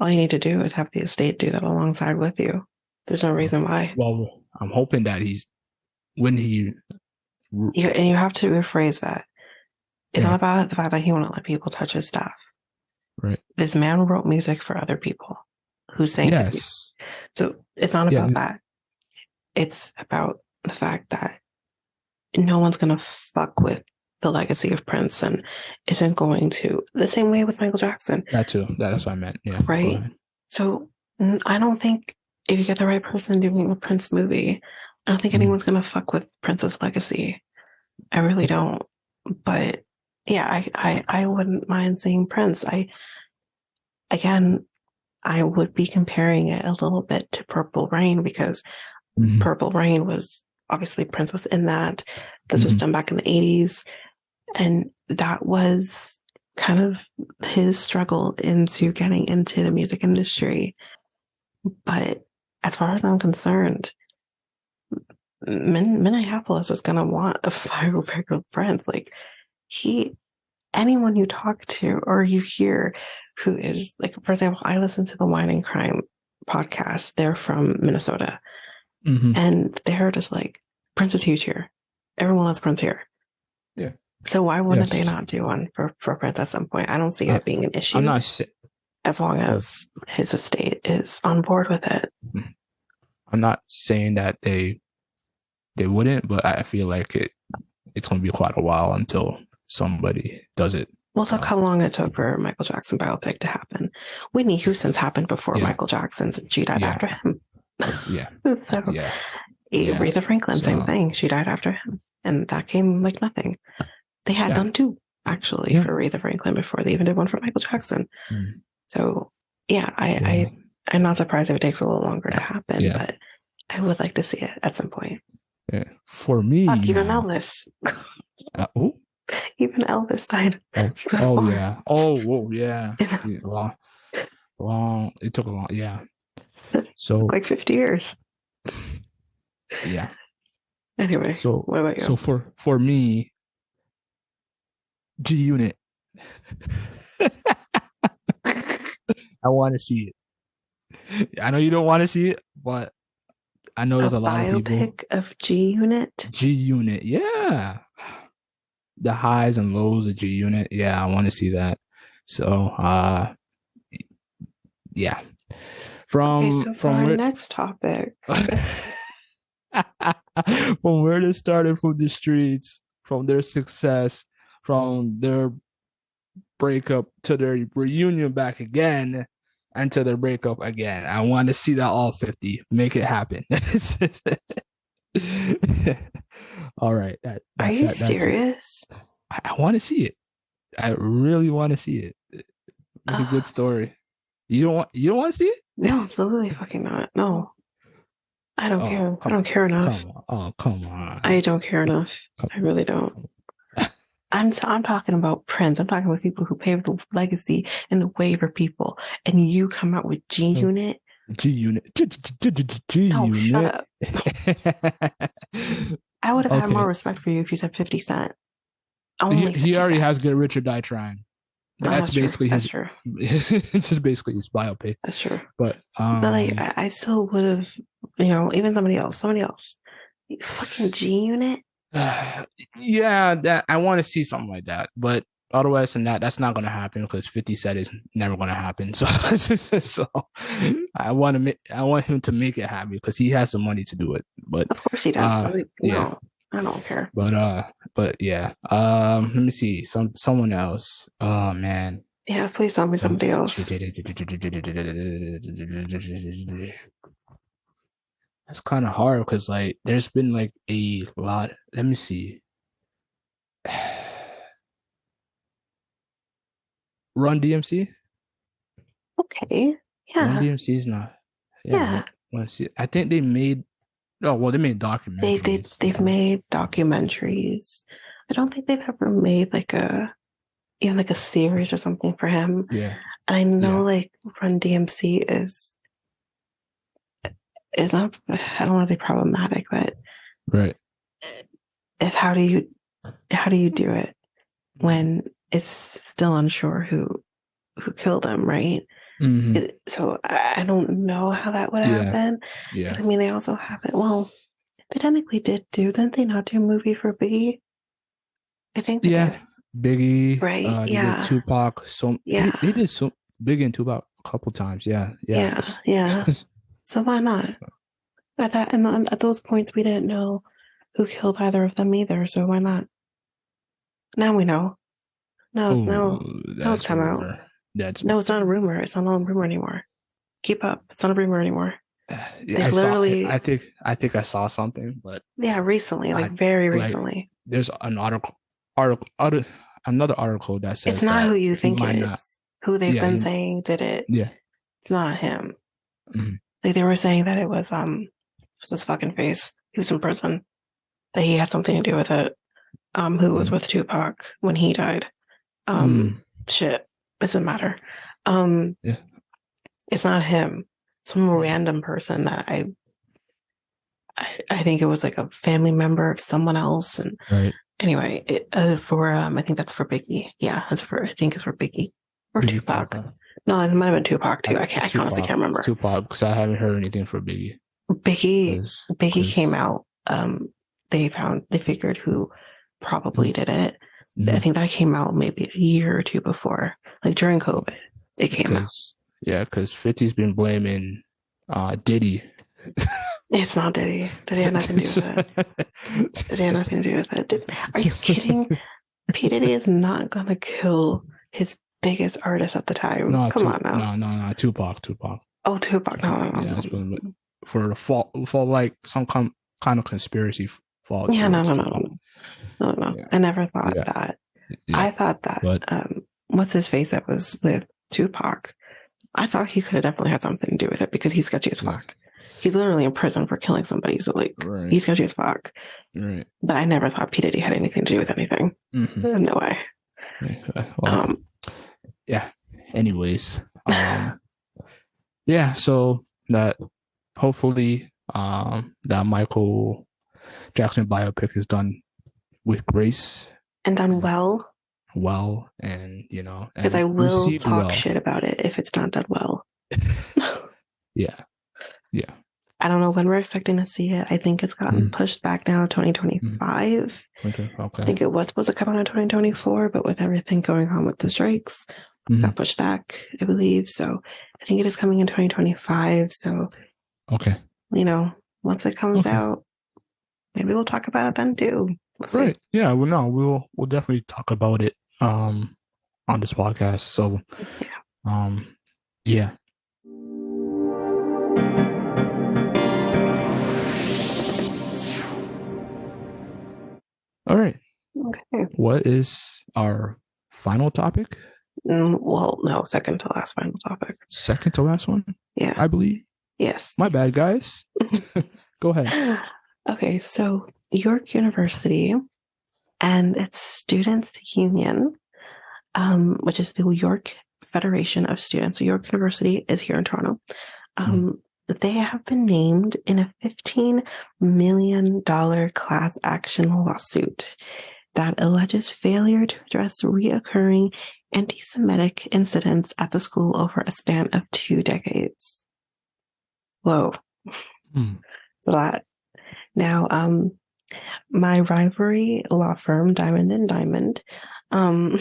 All you need to do is have the estate do that alongside with you. There's no reason why. Well, I'm hoping that when he And you have to rephrase that. It's not yeah, about the fact that he won't let people touch his stuff. right. This man wrote music for other people who sang his music. Yes. So it's not Yeah. about that. It's about the fact that no one's going to fuck with the legacy of Prince and isn't going to, the same way with Michael Jackson. That too. That's what I meant. Yeah. Go Right? ahead. So I don't think if you get the right person doing a Prince movie, I don't think anyone's going to fuck with Prince's legacy. I really don't. But yeah, I wouldn't mind seeing Prince. Again, I would be comparing it a little bit to Purple Rain because Purple Rain was obviously Prince was in that. This was done back in the 80s. And that was kind of his struggle into getting into the music industry. But as far as I'm concerned, Minneapolis is going to want a biopic of Prince. Like, anyone you talk to or you hear who is, like, for example, I listen to the Wine and Crime podcast. They're from Minnesota. And they're just like, Prince is huge here. Everyone loves Prince here. Yeah. So why wouldn't they not do one for Prince at some point? I don't see it being an issue. I'm not as long as his estate is on board with it. I'm not saying that they wouldn't, but I feel like it's going to be quite a while until somebody does it. Well, look how long it took for Michael Jackson biopic to happen. Whitney Houston's happened before Michael Jackson's, and she died after him. Yeah. So Aretha Franklin, same thing. She died after him, and that came like nothing. They had done two actually for Aretha Franklin before they even did one for Michael Jackson. So I'm not surprised if it takes a little longer to happen, but I would like to see it at some point. Yeah. For me, even Elvis. Even Elvis died. Oh yeah. Oh, whoa, yeah. Long. It took a long. Yeah. So like 50 years. Yeah. Anyway. So what about you? So for me, G Unit. I want to see it. I know you don't want to see it, but I know there's a lot of people. Biopic of G Unit. G Unit, yeah. The highs and lows of G Unit, yeah. I want to see that. So, yeah. From our next topic. From where they started, from the streets, from their success, from their breakup to their reunion back again, and to their breakup again. I want to see that all 50. Make it happen. All right. Are you serious? I want to see it. I really want to see it. It's a good story. You don't want to see it? No, absolutely fucking not. No. I don't care. I don't care enough. Come on. I don't care enough. I really don't. I'm talking about Prince. I'm talking about people who paved the legacy and the way for people. And you come out with G Unit. G Unit. No, shut up. I would have had more respect for you if you said 50 Cent. He already has Get Rich or Die Trying. That's basically his. True. It's just basically his biopic. That's true. But like I still would have, even somebody else. Fucking G Unit. Yeah, that I want to see something like that, but otherwise than that, that's not going to happen because 50 said it's never going to happen. So, so I want him to make it happen because he has the money to do it. But of course he does. No, I don't care. But But yeah, let me see. Someone else. Oh man. Yeah, please tell me somebody else. That's kind of hard because like there's been like a lot. Let me see. Run DMC. Okay. Run Yeah. DMC is not. Yeah. Yeah. Let's see. I think they made. Oh well, they made documentaries. They've made documentaries. I don't think they've ever made like a even like a series or something for him. Yeah. And I know Yeah. like Run DMC is not, I don't want to say problematic, but Right. it's how do you do it when it's still unsure who killed him, right? Hmm. So I don't know how that would Yeah. happen. Yeah. Because I mean, they also haven't. Well, they technically didn't they not do a movie for Biggie? I think they Yeah. did, Biggie. right? They did Yeah, Tupac. So yeah, they did so Biggie and Tupac a couple times. Yeah. Yeah. yeah, yeah. So why not? At that and at those points, we didn't know who killed either of them either. So why not? Now we know. Now it's Oh, now it's that's a come out. rumor. That's No, it's not a rumor. It's not a rumor anymore. Keep up. It's not a rumor anymore. yeah, They've I saw. literally, I think I saw something, but yeah, recently, like I very like recently. there's an article another article that It's says not who that you he think it might not. is. Who they've Yeah, been saying did it. yeah. It's not him. Mhm. Like they were saying that it was his fucking face. He was in prison. That he had something to do with it. Who was Mhm. with Tupac when he died. Um, Mm. shit. Doesn't matter. Um, Yeah. it's not him. Some Mm. random person that I think it was like a family member of someone else. And Right. anyway, for I think that's for Biggie. Yeah, I think it's for Biggie or Biggie. Tupac. Okay. No, it might have been Tupac too. It's I honestly Tupac. can't It's remember. Tupac because I haven't heard anything for Biggie. Biggie Biggie came Because. out. They figured who probably did it. I Mhm. think that came out maybe a year or two before, like during COVID. It came out. Because yeah, because 50's been blaming Diddy. It's not Diddy. Diddy had nothing to do with it. Diddy had nothing to do with it. Are you kidding? P. Diddy is not gonna kill his biggest artist at the time. No, Come on now. no, Tupac. Oh, Tupac. No, no, Yeah, no, it's been no. for the fault for like some kind of conspiracy fault Yeah, no, towards no, no, no, Tupac. no, no, no. Yeah, I never thought yeah, that. yeah. I thought that But what's his face that was with Tupac. I thought he could have definitely had something to do with it because he's sketchy as yeah, fuck. He's literally in prison for killing somebody, so like right, he's sketchy as fuck. right. But I never thought P. Diddy had anything to do with anything. Mm-hmm. No way. Well, Um, yeah. Anyways, yeah. So that hopefully, that Michael Jackson biopic is done with grace, and done well, well, and because I and will received talk well. shit about it if it's not done well. Yeah, yeah. I don't know when we're expecting to see it. I think it's gotten Mm, pushed back now to mm. 2025. Okay, I okay. think it was supposed to come out in 2024, but with everything going on with the strikes, got Hmm. pushed back, I believe. So I think it is coming in 2025. So, Okay, you know, once it comes okay. out, maybe we'll talk about it then too. We'll see. Right. Yeah. Well, no, we'll definitely talk about it on this podcast. So Yeah. yeah. All right. Okay. What is our final topic? Well, no, second to last final topic. Second to last one, Yeah. I believe. Yes. My bad, guys. Go ahead. Okay. So, York University and its Students' Union, which is the York Federation of Students. So York University is here in Toronto. Mm, They have been named in a $15 million class action lawsuit that alleges failure to address reoccurring anti-Semitic incidents at the school over a span of 2 decades. Whoa. mm, So that now, my rivalry law firm, Diamond and Diamond, um,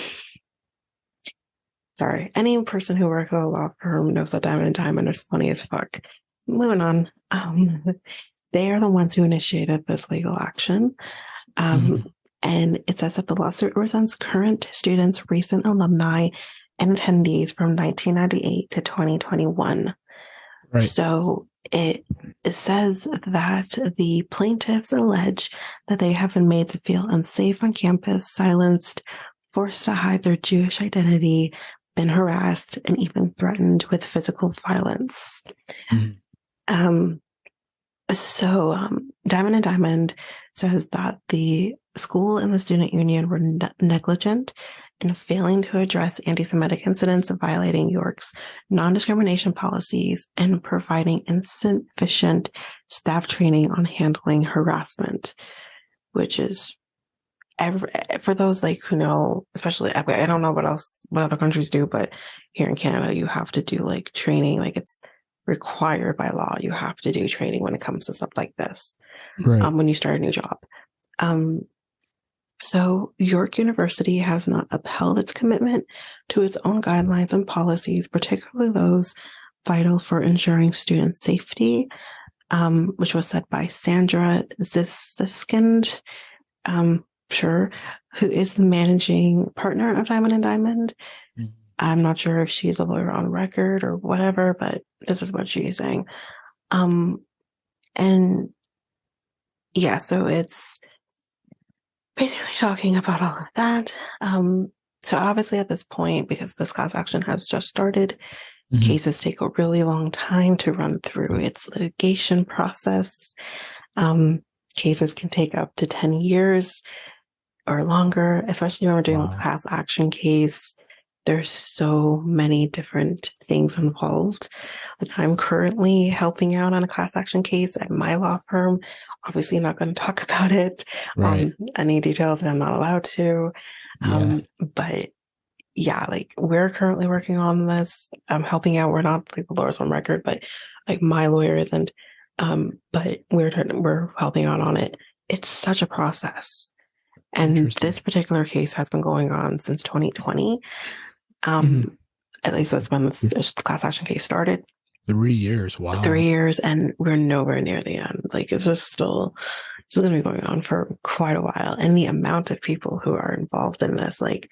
sorry, any person who works at a law firm knows that Diamond and Diamond is funny as fuck. Moving on. They are the ones who initiated this legal action. Um, mm, And it says that the lawsuit represents current students, recent alumni, and attendees from 1998 to 2021. Right. So it says that the plaintiffs allege that they have been made to feel unsafe on campus, silenced, forced to hide their Jewish identity, been harassed, and even threatened with physical violence. Mhm. Um, Diamond and Diamond says that the school and the student union were negligent in failing to address anti-Semitic incidents, violating York's non-discrimination policies, and providing insufficient staff training on handling harassment, which is for those like who know, especially I don't know what other countries do, but here in Canada you have to do like training, like it's required by law. You have to do training when it comes to stuff like this. Right. When you start a new job. So York University has not upheld its commitment to its own guidelines and policies, particularly those vital for ensuring student safety, which was said by Sandra Ziskind, sure, who is the managing partner of Diamond and Diamond. Mhm. I'm not sure if she's a lawyer on record or whatever, but this is what she's saying. And yeah, so it's basically talking about all of that. So obviously at this point, because this class action has just started, Mhm. cases take a really long time to run through its litigation process. Cases can take up to 10 years or longer, especially when we're doing a Wow. class action case. There's so many different things involved. Like I'm currently helping out on a class action case at my law firm. Obviously, I'm not going to talk about it Right. on any details that I'm not allowed to. Yeah. But yeah, like we're currently working on this. I'm helping out. We're not like the lawyers on record, but like my lawyer isn't. But we're helping out on it. It's such a process. And this Interesting. particular case has been going on since 2020. Mhm. At least that's when this class action case started. 3 years. 3 Wow. years, and we're nowhere near the end. Like, it's just still going to be going on for quite a while. And the amount of people who are involved in this, like,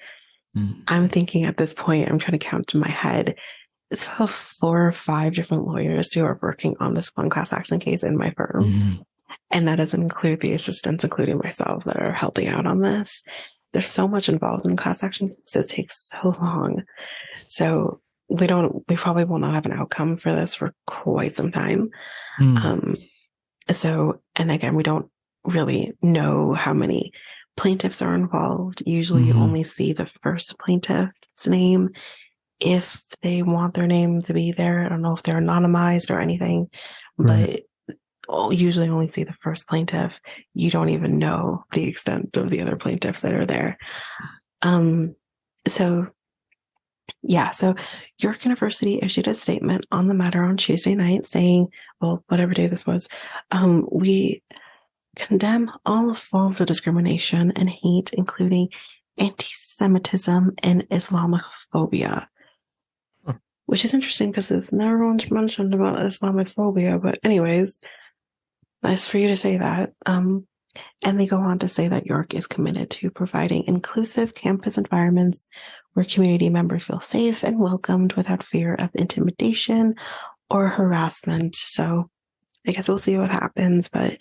Mm. I'm thinking at this point, I'm trying to count in my head. It's about 4 or 5 different lawyers who are working on this one class action case in my firm. Mhm. And that doesn't include the assistants, including myself, that are helping out on this. There's so much involved in class action, so it takes so long. So we probably will not have an outcome for this for quite some time. Mm. Um, and again, we don't really know how many plaintiffs are involved. Usually you Mhm. only see the first plaintiff's name if they want their name to be there. I don't know if they're anonymized or anything, Right. but usually only see the first plaintiff. You don't even know the extent of the other plaintiffs that are there. Um, so yeah, so York University issued a statement on the matter on Tuesday night saying, well, whatever day this was, we condemn all forms of discrimination and hate, including anti Semitism and Islamophobia, Huh. which is interesting because it's never once mentioned about Islamophobia. But, anyways, nice for you to say that. And they go on to say that York is committed to providing inclusive campus environments where community members feel safe and welcomed without fear of intimidation or harassment. So I guess we'll see what happens. But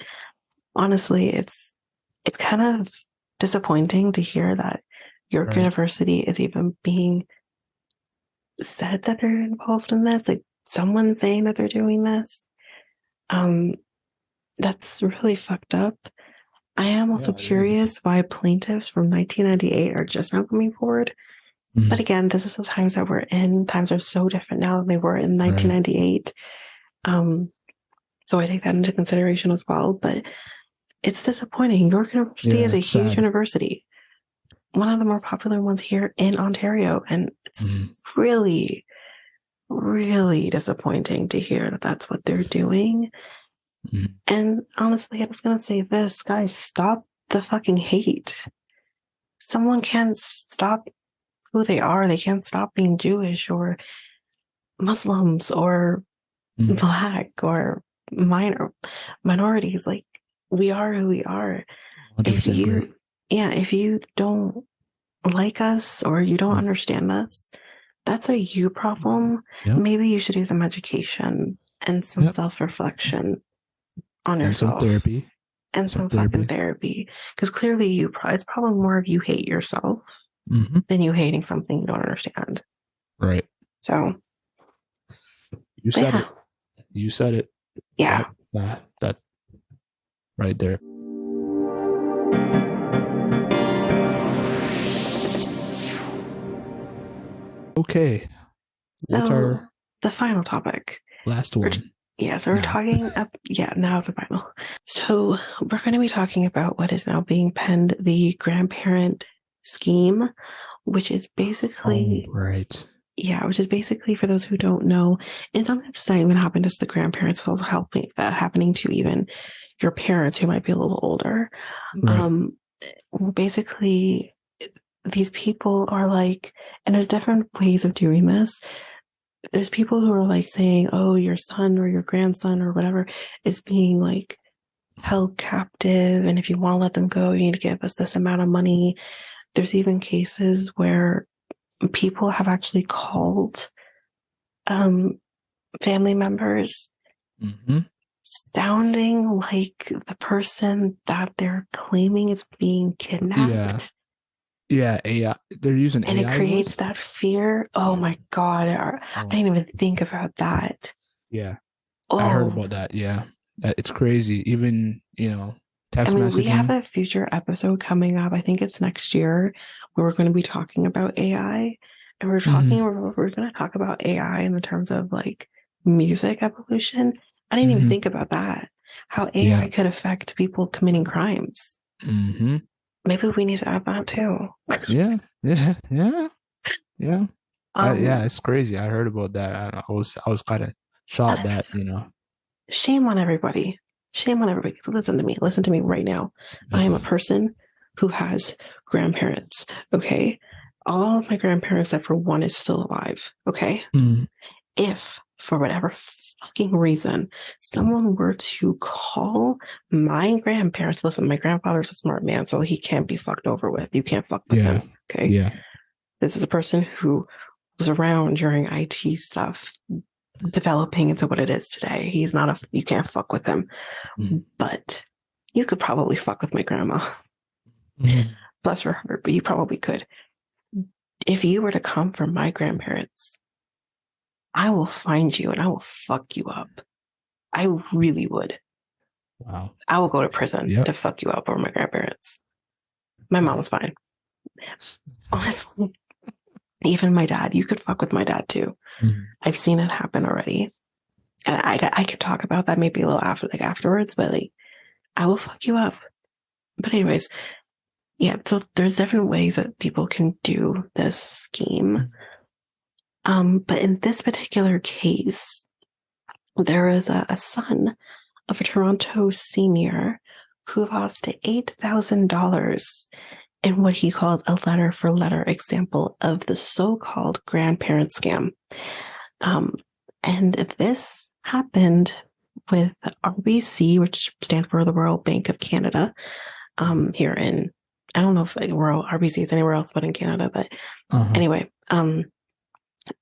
honestly, it's kind of disappointing to hear that York Right. University is even being said that they're involved in this. Like someone saying that they're doing this. Um, that's really fucked up. I am also Yeah, it is. curious why plaintiffs from 1998 are just now coming forward. But Mhm. again, this is the times that we're in. Times are so different now than they were in Right. 1998. Um, so I take that into consideration as well. But it's disappointing. York University Yeah, is a it's huge sad. university, one of the more popular ones here in Ontario. And it's Mhm. really, really disappointing to hear that that's what they're doing. Mhm. And honestly, I was going to say this, guys, stop the fucking hate. Someone can't stop who they are. They can't stop being Jewish or Muslims or Mhm. Black or minor minorities. Like we are who we are. If 100% you agree. yeah, if you don't like us or you don't Mm. understand us, that's a you problem. Yep. Maybe you should do some education and some Yep. self-reflection on And some yourself therapy. and Some some fucking therapy. therapy. Because clearly it's probably more of you hate yourself Hmm. than you hating something you don't understand. Right. So, You but said yeah, it. You said it. yeah. Yep. That right there. Okay. What's So our the final topic. last We're, one yeah, so we're now? talking up. Yeah, now the final. So we're going to be talking about what is now being penned the grandparent scheme, which is Oh, basically, right. yeah, which is basically for those who don't know, and sometimes it's not even happened to the grandparents, it's also helping happening to even your parents who might be a little older. Right. Um, basically, these people are like, and there's different ways of doing this. There's people who are like saying, oh, your son or your grandson or whatever is being like held captive. And if you want to let them go, you need to give us this amount of money. There's even cases where people have actually called um, family members Hmm. sounding like the person that they're claiming is being Yeah. kidnapped. Yeah. AI. They're using And it AI voice. creates that fear. Oh Yeah. my God. I Oh, didn't even think about that. yeah. I heard Oh, about that. Yeah. It's crazy. Even, I text mean, we have messaging. a future episode coming up. I think it's next year where we're going to be talking about AI. And Hmm. we're going to talk about AI in the terms of like music evolution. I didn't even Hmm. think about that. How Yeah. AI could affect people committing crimes. Hmm. Maybe we need to add that too. Yeah. Yeah. Yeah. Yeah. Yeah. Um, It's crazy. I heard about that. I was kind of and shocked it's that. shame on everybody. Shame on everybody. So listen to me. Listen to me right now. I am a person who has grandparents. Okay. All of my grandparents, except for one, is still alive. Okay. Mm. If for whatever fucking reason someone were to call my grandparents, listen, my grandfather's a smart man, so he can't be fucked over with. You can't fuck with Yeah. him. Okay. Yeah. This is a person who was around during IT stuff, developing into what it is today. He's not you can't fuck with him, Mm. but you could probably fuck with my grandma. Mhm. Bless her heart, but you probably could. If you were to come from my grandparents, I will find you and I will fuck you up. I really would. Wow. I will go to prison Yep. to fuck you up over my grandparents. My mom was fine. Honestly, even my dad, you could fuck with my dad too. Mhm. I've seen it happen already. And I could talk about that maybe a little afterwards, but like, I will fuck you up. But anyways, yeah, so there's different ways that people can do this scheme. But in this particular case, there is a son of a Toronto senior who lost $8,000 in what he called a letter for letter example of the so-called grandparent scam. Um, and this happened with RBC, which stands for the Royal Bank of Canada, here in, I don't know if like Royal RBC is anywhere else but in Canada, but Uh-huh. anyway,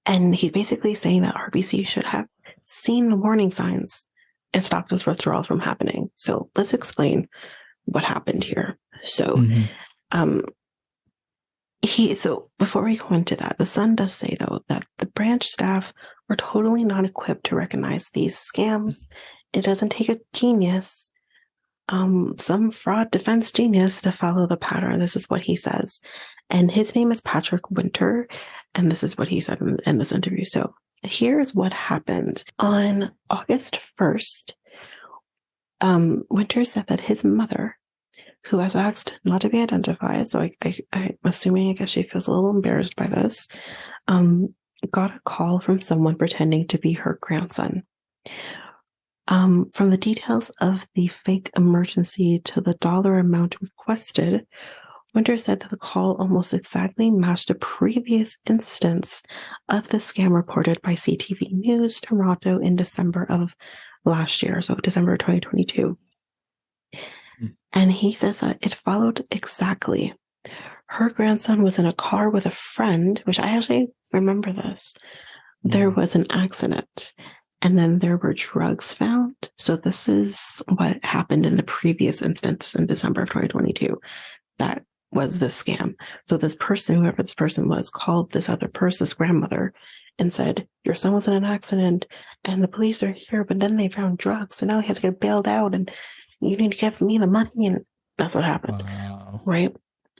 and he's basically saying that RBC should have seen the warning signs and stopped this withdrawal from happening. So let's explain what happened here. So, Hmm. um, so before we go into that, the Sun does say though that the branch staff were totally not equipped to recognize these scams. It doesn't take a genius, some fraud defense genius to follow the pattern. This is what he says. And his name is Patrick Winter. And this is what he said in this interview. So here's what happened. On August 1st, Winter said that his mother, who has asked not to be identified, so I'm assuming, I guess she feels a little embarrassed by this, um, got a call from someone pretending to be her grandson. From the details of the fake emergency to the dollar amount requested, Winter said that the call almost exactly matched a previous instance of the scam reported by CTV News Toronto in December of last year, so December 2022. And he says that it followed exactly. Her grandson was in a car with a friend, which I actually remember this. There was an accident, and then there were drugs found. So this is what happened in the previous instance in December of 2022. That was the scam. So this person, whoever this person was, called this other person, this grandmother, and said, your son was in an accident and the police are here, but then they found drugs. So now he has to get bailed out and you need to give me the money. And that's what happened. Wow. Right.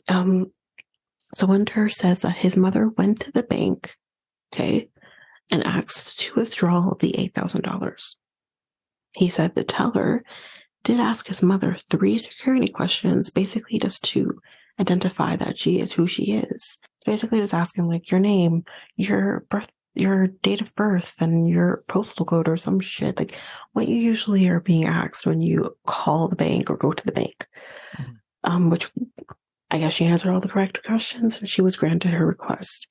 So Winter says that his mother went to the bank, okay, and asked to withdraw the $8,000. He said the teller did ask his mother 3 security questions, basically just to identify that she is who she is. Basically just asking like your name, your date of birth, and your postal code or some shit, like what you usually are being asked when you call the bank or go to the bank. Which I guess she answered all the correct questions and she was granted her request.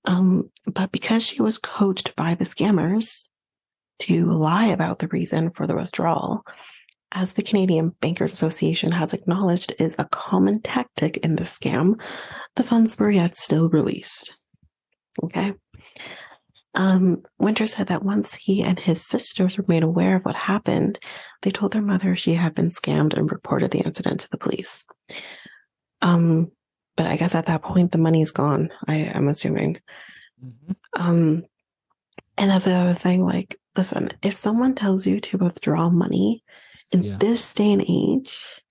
But because she was coached by the scammers to lie about the reason for the withdrawal, as the Canadian Bankers Association has acknowledged is a common tactic in the scam, the funds were yet still released. Okay. Winter said that once he and his sisters were made aware of what happened, they told their mother she had been scammed and reported the incident to the police. But I guess at that point the money's gone, I am assuming. And that's another thing, like, listen, if someone tells you to withdraw money in this day and age,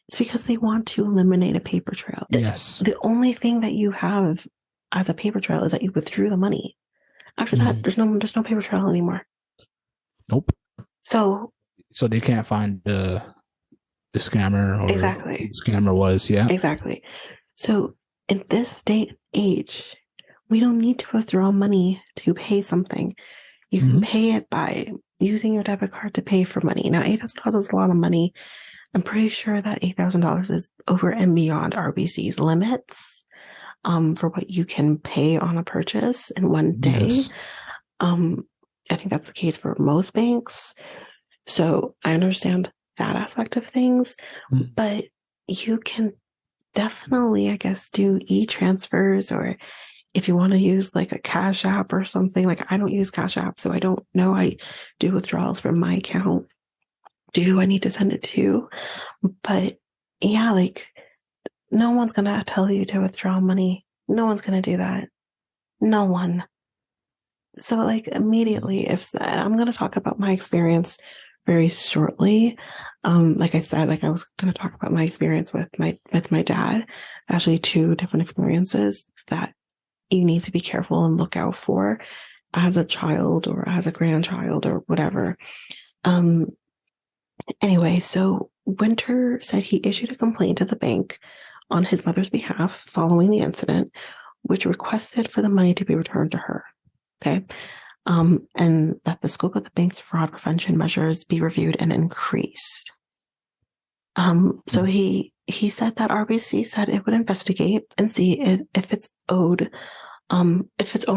it's because they want to eliminate a paper trail. Yes. The only thing that you have as a paper trail is that you withdrew the money. After that, there's no paper trail anymore. Nope. So they can't find the scammer or exactly who the scammer was. Yeah. Exactly. So in this day and age, we don't need to withdraw money to pay something. You can pay it by using your debit card to pay for money. Now, $8,000 is a lot of money. I'm pretty sure that $8,000 is over and beyond RBC's limits for what you can pay on a purchase in one day. Yes. I think that's the case for most banks. So I understand that aspect of things, but you can definitely, I guess, do e-transfers, or if you want to use like a Cash App or something. Like I don't use Cash App, so I don't know. I do withdrawals from my account. Do I need to send it to? But yeah, like no one's going to tell you to withdraw money. No one's going to do that. No one. So like immediately, if I'm going to talk about my experience very shortly. Like I said, like I was going to talk about my experience with my dad. Actually, 2 different experiences that you need to be careful and look out for as a child or as a grandchild or whatever. Anyway, so Winter said he issued a complaint to the bank on his mother's behalf following the incident, which requested for the money to be returned to her. Okay. And that the scope of the bank's fraud prevention measures be reviewed and increased. So he said that RBC said it would investigate and see if its own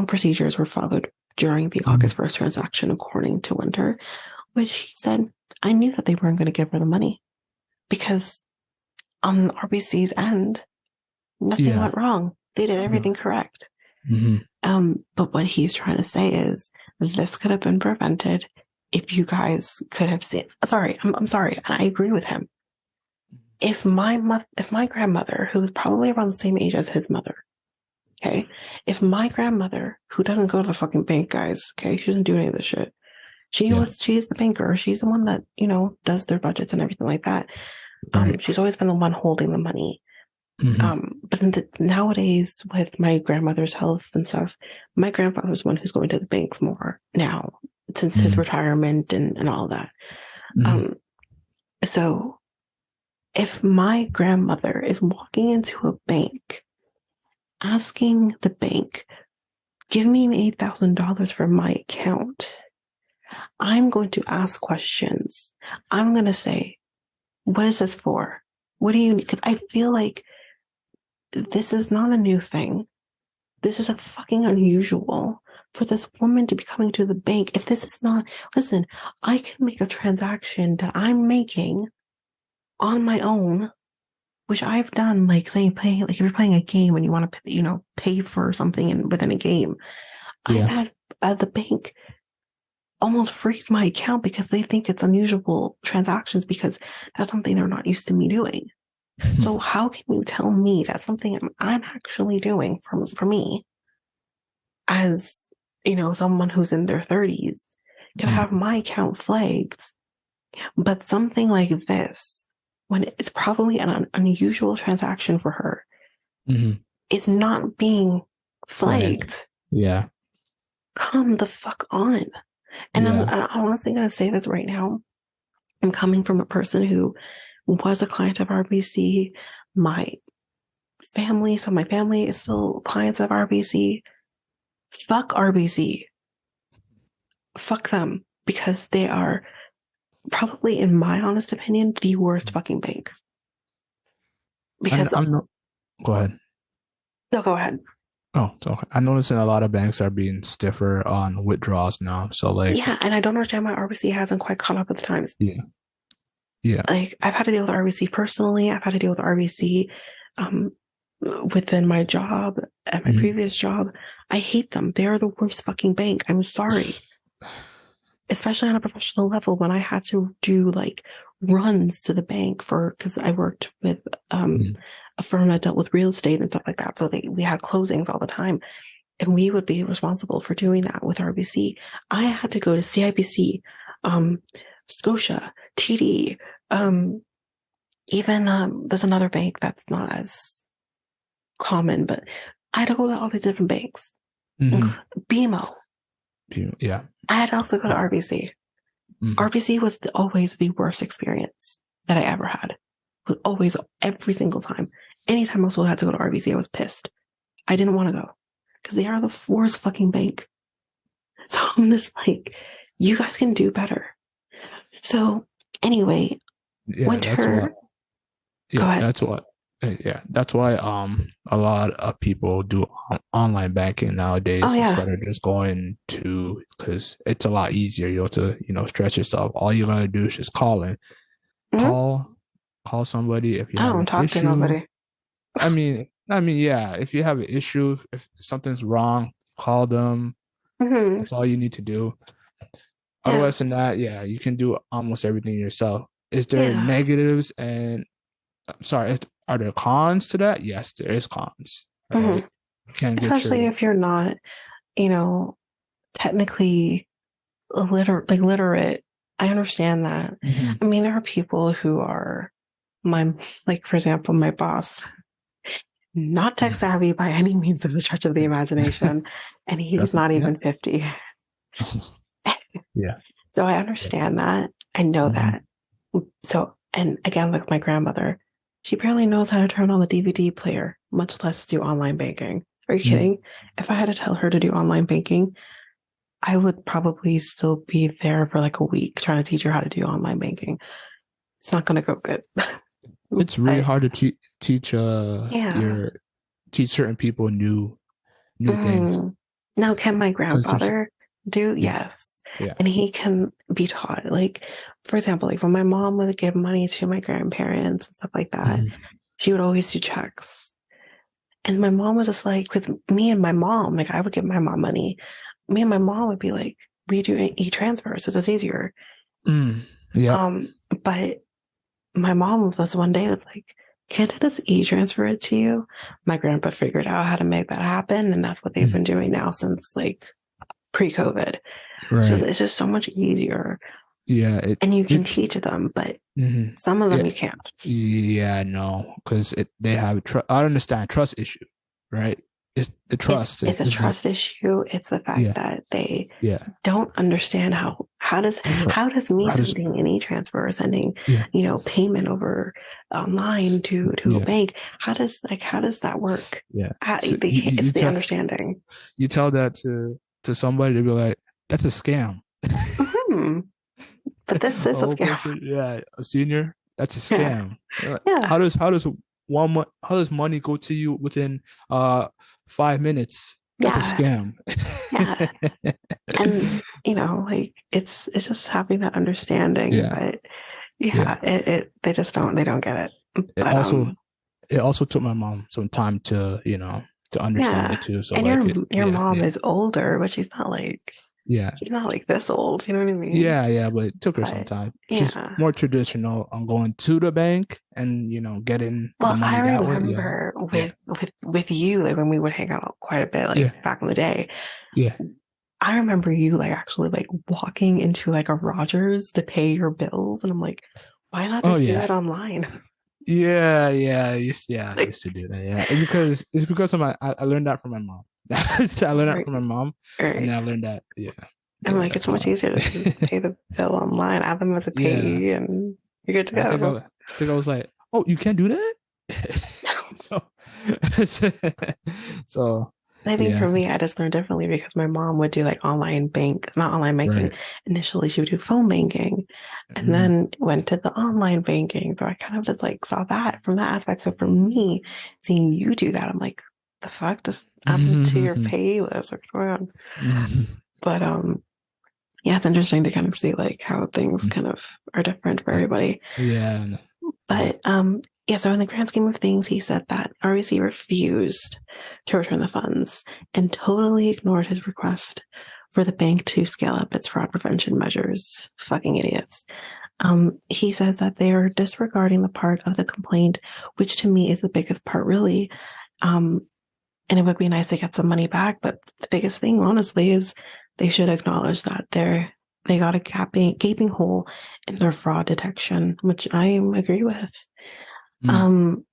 procedures were followed during the August 1st transaction, according to Winter, which he said, I knew that they weren't going to give her the money because on RBC's end, nothing went wrong. They did everything correct. But what he's trying to say is this could have been prevented if you guys could have seen. Sorry, I'm sorry, and I agree with him. If my grandmother, who was probably around the same age as his mother, okay, if my grandmother, who doesn't go to the fucking bank, guys, okay, she doesn't do any of this shit. She's the banker. She's the one that, does their budgets and everything like that. She's always been the one holding the money. But nowadays, with my grandmother's health and stuff, my grandfather's the one who's going to the banks more now since his retirement and all that. So if my grandmother is walking into a bank asking the bank, give me $8,000 from my account, I'm going to ask questions. I'm going to say, what is this for? What do you need? Because I feel like this is not a new thing. This is a fucking unusual for this woman to be coming to the bank. If this is not, listen, I can make a transaction that I'm making on my own, which I've done, like say playing, like if you're playing a game and you want to, pay for something within a game, I've Yeah. had the bank almost freeze my account because they think it's unusual transactions because that's something they're not used to me doing. So how can you tell me that's something I'm actually doing for me as, someone who's in their 30s can have my account flagged, but something like this, when it's probably an unusual transaction for her, is not being Flag. flagged. Yeah. Come the fuck on. And Yeah. I'm honestly going to say this right now. I'm coming from a person who was a client of RBC. My my family is still clients of RBC. Fuck RBC. Fuck them because they are probably, in my honest opinion, the worst fucking bank. Because, I'm not. Go ahead. no, go ahead. Oh, okay. I noticing a lot of banks are being stiffer on withdrawals now. So like, Yeah, and I don't understand why RBC hasn't quite caught up with the times. yeah, yeah. Like, I've had to deal with RBC personally. I've had to deal with RBC within my job, at my previous job. I hate them. They are the worst fucking bank. I'm sorry. Especially on a professional level, when I had to do like runs to the bank because I worked with a firm that dealt with real estate and stuff like that. So we had closings all the time, and we would be responsible for doing that with RBC. I had to go to CIBC, Scotia, TD, even there's another bank that's not as common, but I had to go to all the different banks. BMO. Yeah. I had to also go to RBC. RBC was always the worst experience that I ever had. Always, every single time. Anytime I also had to go to RBC, I was pissed. I didn't want to go because they are the worst fucking bank. So I'm just like, you guys can do better. So anyway, Yeah, winter. Go ahead. that's why a lot of people do online banking Oh nowadays yeah. instead of just going to, because it's a lot easier, to stretch yourself. All you gotta do is just call somebody if you I have don't an talk to issue. nobody. I mean, yeah, if you have an issue, if something's wrong, call them. That's all you need to do. Yeah. Otherwise than that, yeah, you can do almost everything yourself. Is there Yeah. negatives and sorry, are there cons to that? Yes, there is cons, right? You can't get Especially your if you're not, technically literate. I understand that. I mean, there are people who are like, for example, my boss, not tech savvy by any means of the stretch of the imagination, and he's not yeah. even 50. Yeah. So I understand that. I know that. So, and again, like my grandmother, she barely knows how to turn on the DVD player, much less do online banking. Are you kidding? If I had to tell her to do online banking, I would probably still be there for like a week trying to teach her how to do online banking. It's not going to go good. It's really But hard to teach yeah. teach certain people new things. Now, can my 'Cause grandfather do? yeah, Yes. yeah. And he can be taught. Like, for example, like when my mom would give money to my grandparents and stuff like that, she would always do checks. And my mom was just like, with me and my mom, like I would give my mom money. Me and my mom would be like, we do e-transfers, so it's easier. Yeah. But my mom was one day was like, can't I just e-transfer it to you? My grandpa figured out how to make that happen, and that's what they've been doing now since like pre-COVID. So Right. it's just so much easier. Yeah. And you can teach them, but some of them Yeah. you can't. Yeah, no, because they have I understand trust issue, right? It's the trust It's a is the trust issue. It's the fact yeah, that they yeah. don't understand how does me How does sending any transfer or sending yeah, payment over online to a yeah, bank, how does that work? yeah. So They can't, it's the understanding. you tell that to somebody, to be like, that's a scam. Hmm. But this A is a whole scam. person, yeah, a senior, that's a Yeah. scam. Like, Yeah. how does money go to you within 5 minutes? That's a Yeah. scam. Yeah. And like it's just having that understanding. Yeah. But Yeah, Yeah. they just don't get it. It But also it also took my mom some time to, to understand yeah. it too. So And like your mom is older, but yeah. she's not like this old, you know what I mean? Yeah, but it took her some But time. She's yeah. more traditional on going to the bank and, getting the Well, I money that way. Yeah. remember Yeah. with you, like when we would hang out quite a bit, Yeah. like back in the day, Yeah. I remember you like actually like walking into like a Rogers to pay your bills, and I'm like, why not Oh just do yeah. that online? Yeah. I Like, used to do that. Yeah. It's because of I learned that from my mom. I learned that right, from my mom, and right. then I learned that. Yeah. I'm Yeah. like, it's That's so much why. easier just to pay the bill online, add them as a Yeah. payee, and you're good to go. I think I was like, oh, you can't do that. so, so I think for yeah. me, I just learned differently because my mom would do like not online banking. Right. Initially, she would do phone banking and Mhm. then went to the online banking. So I kind of just like saw that from that aspect. So for me, seeing you do that, I'm like, the fuck, just add them to your Mhm. pay list. What's going on? Mhm. But yeah, it's interesting to kind of see like how things kind of are different for everybody. Yeah. Yeah. But yeah, so in the grand scheme of things, he said that RBC refused to return the funds and totally ignored his request for the bank to scale up its fraud prevention measures. Fucking idiots. He says that they are disregarding the part of the complaint, which to me is the biggest part, really. Um, and it would be nice to get some money back, but the biggest thing, honestly, is they should acknowledge that they got a gaping hole in their fraud detection, which I agree with. Mm. Um,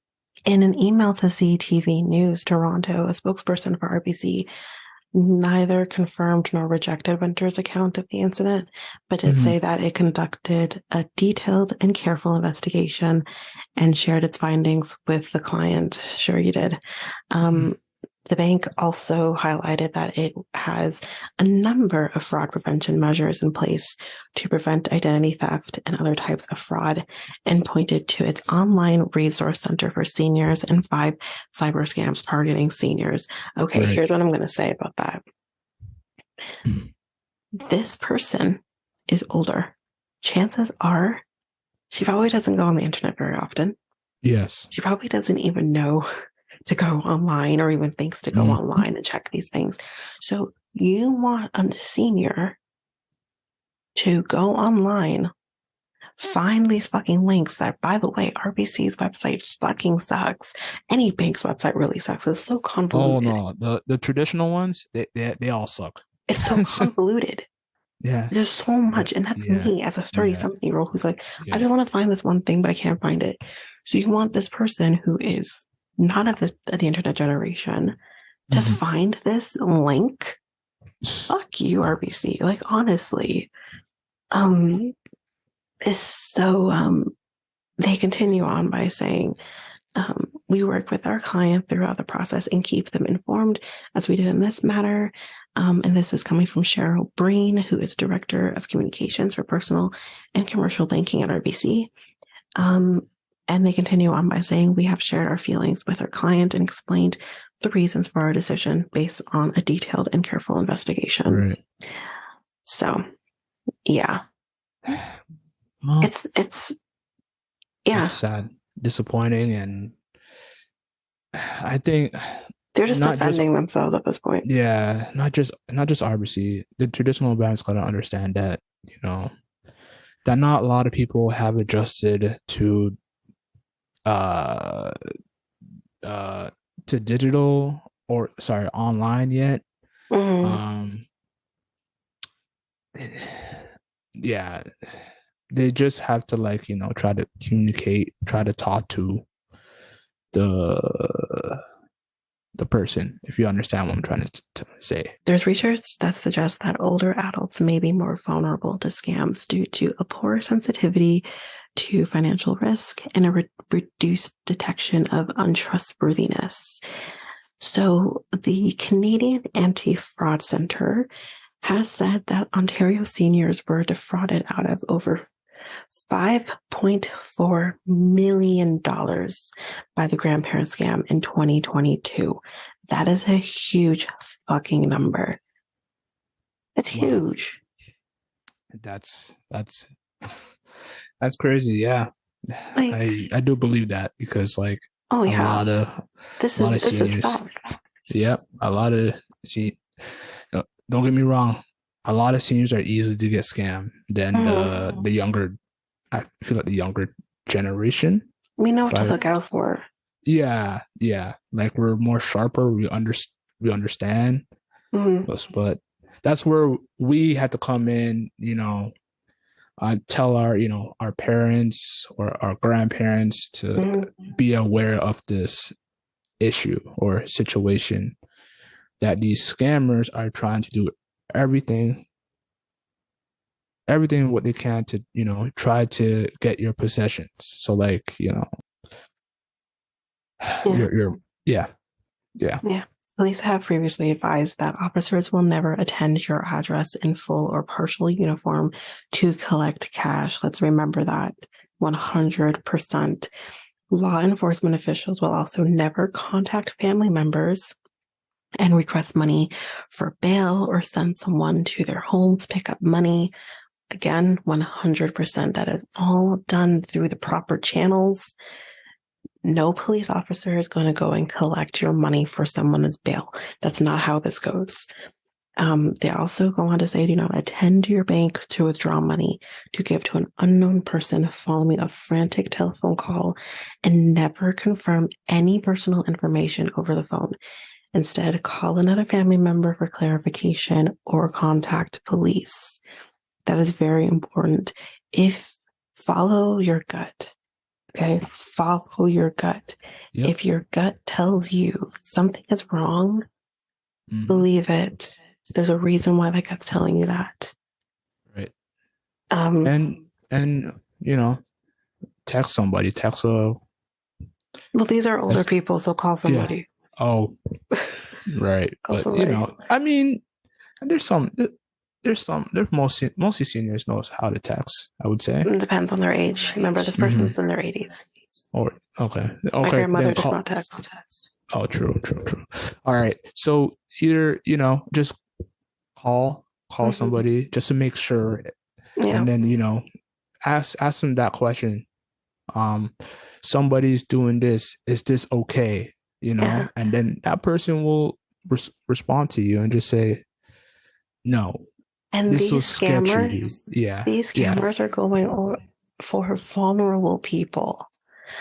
in an email to CTV News Toronto, a spokesperson for RBC neither confirmed nor rejected Winter's account of the incident, but did Mhm. say that it conducted a detailed and careful investigation and shared its findings with the client. Sure, you did. Mhm. Um, the bank also highlighted that it has a number of fraud prevention measures in place to prevent identity theft and other types of fraud, and pointed to its online resource center for seniors and 5 cyber scams targeting seniors. Okay, Right. here's what I'm going to say about that. Mhm. This person is older. Chances are she probably doesn't go on the internet very often. Yes. She probably doesn't even know to go online or even thinks to go Mhm. online and check these things. So you want a senior to go online, find these fucking links that, by the way, RBC's website fucking sucks. Any bank's website really sucks. It's so Oh convoluted. no, the traditional ones, they all suck. It's so convoluted. Yeah. There's so Yeah. much. And that's Yeah. me as a 30 Yeah. something year old who's like, I Yeah. just want to find this one thing, but I can't find it. So you want this person who is not of the internet generation to Mhm. find this link? Fuck you, RBC. Like, honestly, um, it's so, they continue on by saying, we work with our client throughout the process and keep them informed as we did in this matter. And this is coming from Cheryl Breen, who is Director of Communications for Personal and Commercial Banking at RBC. Um, and they continue on by saying, we have shared our feelings with our client and explained the reasons for our decision based on a detailed and careful investigation. Right. So, yeah, Well, it's, it's yeah, sad, disappointing, and I think they're just not just defending themselves at this point. not just RBC. The traditional banks gotta understand that, that not a lot of people have adjusted uh uh to digital, or sorry, online yet. Mm-hmm. Um yeah, they just have to, like, try to communicate, try to talk to the the person, if you understand what I'm trying to say. There's research that suggests that older adults may be more vulnerable to scams due to a poor sensitivity to financial risk and a reduced detection of untrustworthiness. So, the Canadian Anti Fraud Centre has said that Ontario seniors were defrauded out of over $5.4 million by the grandparent scam in 2022. That is a huge fucking number. It's Wow. huge. That's That's crazy. Yeah. Like, I do believe that because like oh a yeah, lot of this is seniors, fact. yep, a lot of see don't get me wrong, a lot of seniors are easy to get scammed than Mhm. the younger I feel like the younger generation. We know If what to I look out for. Yeah, yeah. Like we're more sharper, we understand. Mhm. But that's where we had to come in, tell our, our parents or our grandparents to Mhm. be aware of this issue or situation that these scammers are trying to do everything everything what they can to try to get your possessions. So like Yeah. you're yeah, yeah, Yeah. Police have previously advised that officers will never attend your address in full or partial uniform to collect cash. Let's remember that 100%. Law enforcement officials will also never contact family members and request money for bail or send someone to their home to pick up money. Again, 100%. That is all done through the proper channels. No police officer is going to go and collect your money for someone's bail. That's not how this goes. They also go on to say, do not attend to your bank to withdraw money, to give to an unknown person following a frantic telephone call, and never confirm any personal information over the phone. Instead, call another family member for clarification or contact police. That is very important. If follow your gut, okay, follow your gut. yep, If your gut tells you something is wrong, mm-hmm. believe it. There's a reason why that gut's telling you that. Right. Um, And text somebody, well, these are older text, people, so call yeah. somebody. Oh, right. Call But somebody. I mean, there's there's mostly seniors knows how to text, I would say. It depends on their age. Remember, this Mm-hmm. person's in their 80s. Or okay, My okay, grandmother then does call. not text. Oh, true, true, true. All right. So either, just call Mm-hmm. somebody just to make sure, Yeah, and then, ask them that question. Um, Somebody's doing this. Is this okay? yeah. And then that person will respond to you and just say, no, And this was sketchy. Yeah, these yeah, scammers are going for vulnerable people.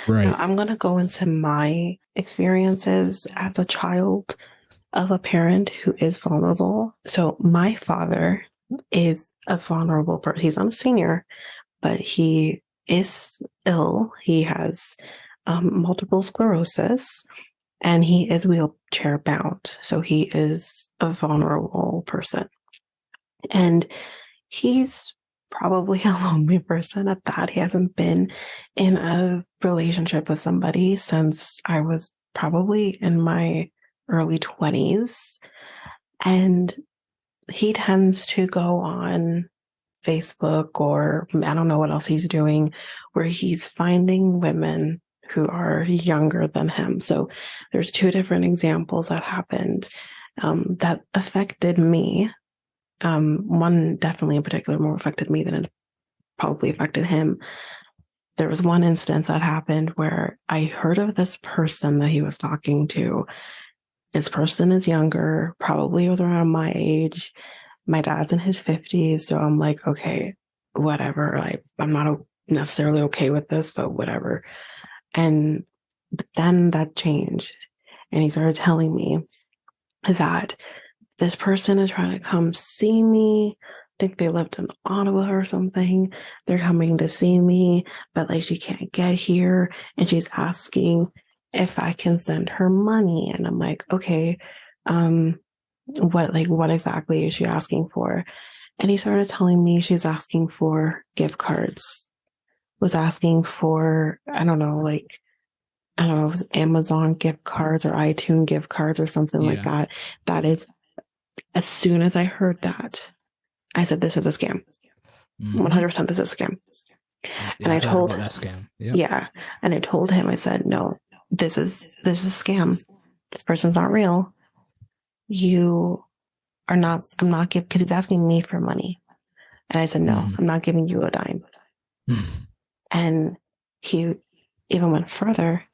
Now, right. I'm going to go into my experiences as a child of a parent who is vulnerable. So, my father is a vulnerable person. He's not a senior, but he is ill. He has multiple sclerosis and he is wheelchair bound. So, he is a vulnerable person. And he's probably a lonely person at that. He hasn't been in a relationship with somebody since I was probably in my early 20s. And he tends to go on Facebook or I don't know what else he's doing, where he's finding women who are younger than him. So there's two different examples that happened that affected me. One definitely in particular more affected me than it probably affected him. There was one instance that happened where I heard of this person that he was talking to. This person is younger, probably was around my age. My dad's in his 50s. So I'm like, okay, whatever. Like, I'm not necessarily okay with this, but whatever. And then that changed. And he started telling me that this person is trying to come see me. I think they lived in Ottawa or something. They're coming to see me, but like she can't get here. And she's asking if I can send her money. And I'm like, okay, what exactly is she asking for? And he started telling me she's asking for gift cards, was asking for, I don't know, it was Amazon gift cards or iTunes gift cards or something like Yeah. that. That is, as soon as I heard that, I said, this is a scam. Mm-hmm. 100% this is a scam. And Yeah, I I heard about told, that scam. Yep. yeah. And I told him, I said, no, this is a scam. This person's not real. You are not, I'm not giving, because he's asking me for money. And I said, no, Mm-hmm. I'm not giving you a dime. And he even went further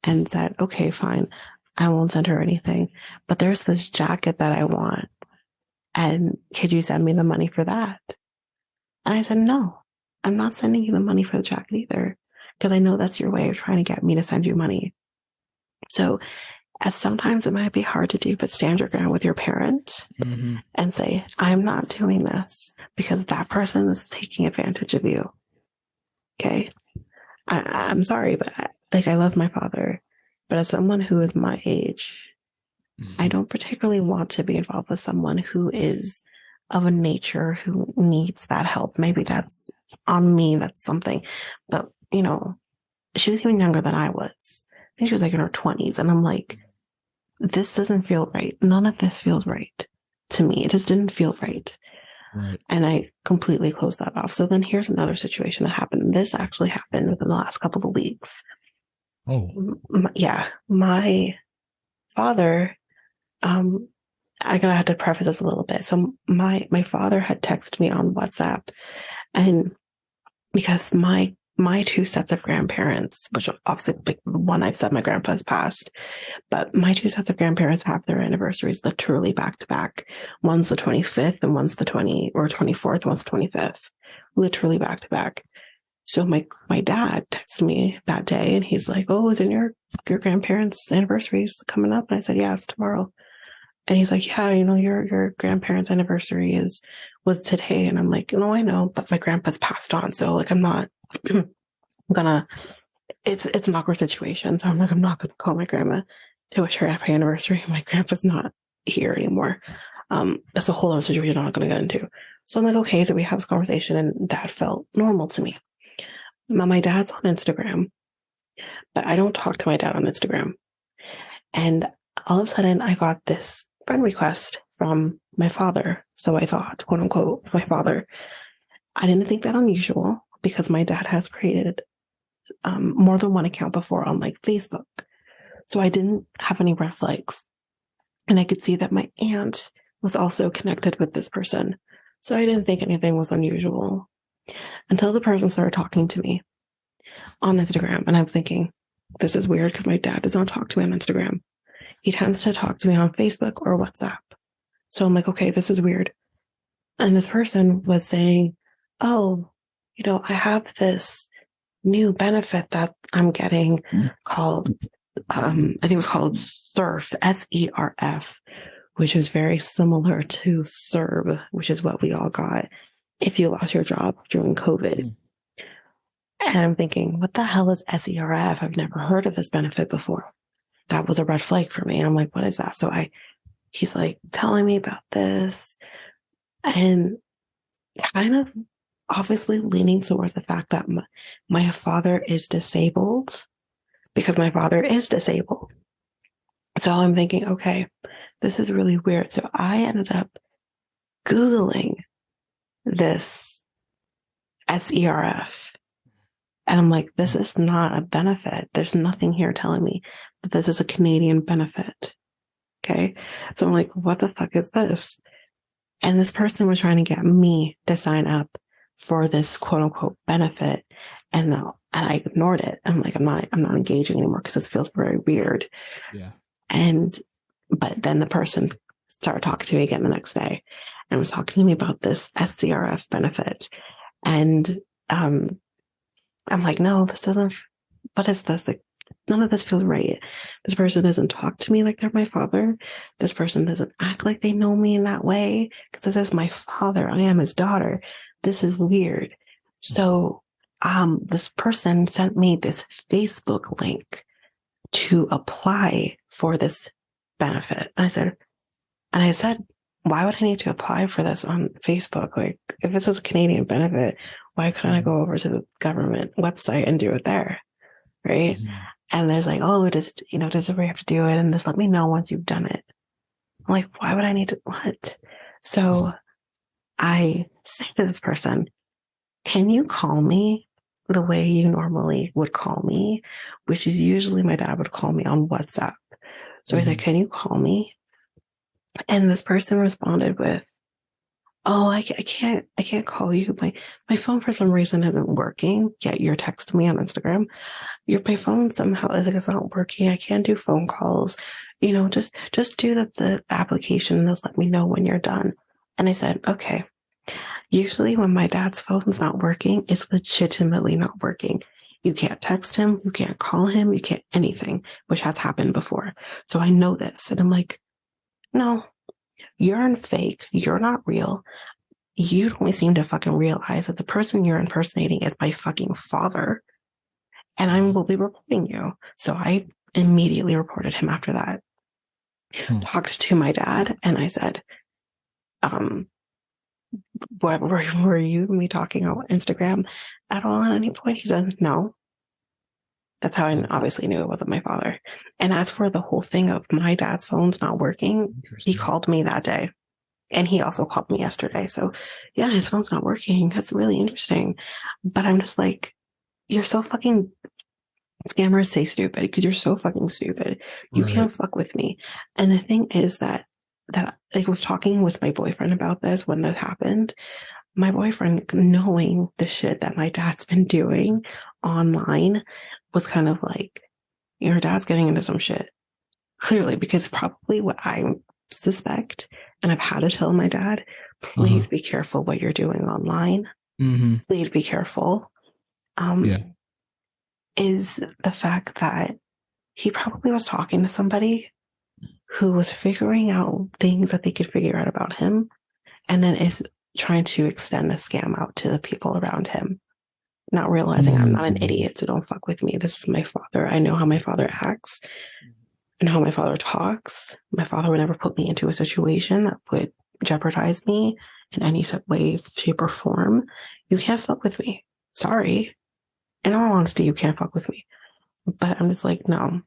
and said, okay, fine, I won't send her anything, but there's this jacket that I want. And could you send me the money for that? And I said, no, I'm not sending you the money for the jacket either, because I know that's your way of trying to get me to send you money. So, as sometimes it might be hard to do, but stand your ground with your parent and say, I'm not doing this because that person is taking advantage of you. Okay. I'm sorry, but like, I love my father, but as someone who is my age, I don't particularly want to be involved with someone who is of a nature who needs that help. Maybe that's on me, that's something. But, you know, she was even younger than I was. I think she was like in her 20s. And I'm like, this doesn't feel right. None of this feels right to me. It just didn't feel right. Right. And I completely closed that off. So then here's another situation that happened. This actually happened within the last couple of weeks. Oh. Yeah. My father, I gotta have to preface this a little bit. So my father had texted me on WhatsApp, and because my two sets of grandparents, which obviously like the one I've said my grandpa's passed, but my two sets of grandparents have their anniversaries literally back to back. One's the 25th and one's the 24th, one's the 25th, literally back to back. So my dad texted me that day and he's like, oh, isn't your grandparents' anniversaries coming up? And I said, yeah, it's tomorrow. And he's like, yeah, you know, your grandparents' anniversary was today. And I'm like, no, I know, but my grandpa's passed on. So like, I'm not gonna, it's an awkward situation. So I'm like, I'm not gonna call my grandma to wish her happy anniversary. My grandpa's not here anymore. That's a whole other situation I'm not gonna get into. So I'm like, okay, so we have this conversation and that felt normal to me. My dad's on Instagram, but I don't talk to my dad on Instagram. And all of a sudden I got this friend request from my father. So I thought, quote unquote, my father. I didn't think that unusual because my dad has created more than one account before on like Facebook. So I didn't have any red flags. And I could see that my aunt was also connected with this person. So I didn't think anything was unusual until the person started talking to me on Instagram. And I'm thinking, this is weird because my dad does not talk to me on Instagram. He tends to talk to me on Facebook or WhatsApp. So I'm like, okay, this is weird. And this person was saying, oh, you know, I have this new benefit that I'm getting called, I think it was called SERF, SERF, which is very similar to CERB, which is what we all got if you lost your job during COVID. And I'm thinking, what the hell is SERF? I've never heard of this benefit before. That was a red flag for me. And I'm like, what is that? So he's like telling me about this and kind of obviously leaning towards the fact that my father is disabled because my father is disabled. So I'm thinking, okay, this is really weird. So I ended up Googling this SERF. And I'm like, this is not a benefit. There's nothing here telling me that this is a Canadian benefit. Okay. So I'm like, what the fuck is this? And this person was trying to get me to sign up for this quote unquote benefit. And I ignored it. I'm like, I'm not engaging anymore because this feels very weird. Yeah. But then the person started talking to me again the next day and was talking to me about this SCRF benefit. And, I'm like, no, this doesn't, what is this? Like, none of this feels right. This person doesn't talk to me like they're my father. This person doesn't act like they know me in that way because this is my father. I am his daughter. This is weird. So, this person sent me this Facebook link to apply for this benefit. And I said, why would I need to apply for this on Facebook? Like, if this is a Canadian benefit, why couldn't I go over to the government website and do it there? Right. And there's like, oh, just, you know, does everybody have to do it? And just let me know once you've done it. I'm like, why would I need to, what? So I say to this person, can you call me the way you normally would call me? Which is usually my dad would call me on WhatsApp. So I said, can you call me? And this person responded with, oh, I can't call you. My phone for some reason isn't working. Yet you're texting me on Instagram. My phone somehow is like it's not working. I can't do phone calls. Just do the application and just let me know when you're done. And I said, okay. Usually when my dad's phone's not working, it's legitimately not working. You can't text him, you can't call him, you can't anything, which has happened before. So I know this. And I'm like, no, you're in fake. You're not real. You don't seem to fucking realize that the person you're impersonating is my fucking father. And I Uh, will be reporting you. So I immediately reported him after that. hmm, Talked to my dad and I said, um, what were you me talking on Instagram at all at any point? He said, no. That's how I uh, obviously knew it wasn't my father. And as for the whole thing of my dad's phone's not working, he Interesting. called me that day. And he also called me yesterday. So yeah, his phone's not working. That's really interesting. But I'm just like, you're so fucking scammers say stupid because you're so fucking stupid. You Right. can't fuck with me. And the thing is that I was talking with my boyfriend about this when that happened. My boyfriend, knowing the shit that my dad's been doing online, was kind of like, your dad's getting into some shit. Clearly, because probably what I suspect, and I've had to tell my dad, Uh-huh. please be careful what you're doing online. Mm-hmm. Please be careful. Yeah. Um, is the fact that he probably was talking to somebody who was figuring out things that they could figure out about him, and then is trying to extend the scam out to the people around him, not realizing I'm not an Mm-hmm. idiot, so don't fuck with me. This is my father. I know how my father acts and how my father talks. My father would never put me into a situation that would jeopardize me in any way, shape, or form. You can't fuck with me. Sorry. In all honesty, you can't fuck with me. But I'm just like, no,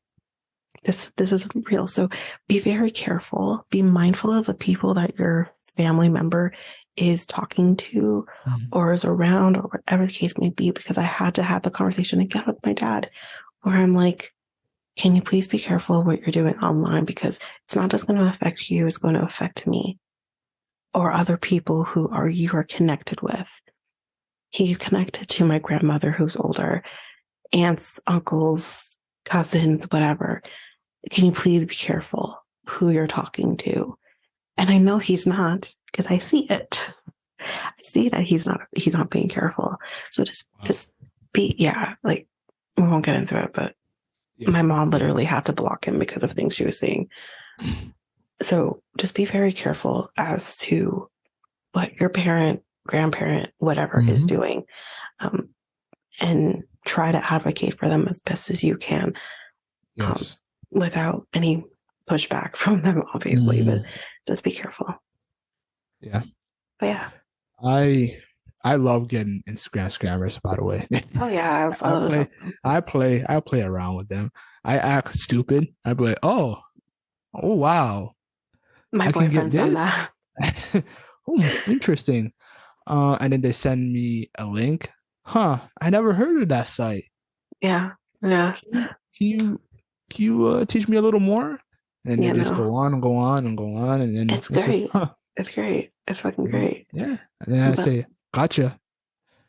this isn't real. So be very careful. Be mindful of the people that your family member is talking to Mm-hmm. or is around or whatever the case may be, because I had to have the conversation again with my dad where I'm like, can you please be careful what you're doing online? Because it's not just going to affect you, it's going to affect me or other people who are you are connected with. He's connected to my grandmother who's older, aunts, uncles, cousins, whatever. Can you please be careful who you're talking to? And I know he's not because I see it. I see that he's not being careful. So Wow. just be yeah, like we won't get into it, but Yeah. my mom literally had to block him because of things she was seeing. So just be very careful as to what your parent, grandparent, whatever is Mm-hmm. doing, um, and try to advocate for them as best as you can, um, Yes. without any pushback from them, obviously. But Mm-hmm. just be careful. Yeah. But yeah, I I love getting Instagram scammers, by the way. oh yeah, I I love play them. I play around with them. I act stupid. I be like, oh wow, My I can get boyfriend's done this. that. Interesting. And then they send me a link. Huh, I never heard of that site. Yeah, yeah, Can you can you teach me a little more? And they you just know, go on and go on and go on, and then it's it's just, great. huh. It's great. It's fucking Mhm. great. Yeah. And then I But say, gotcha.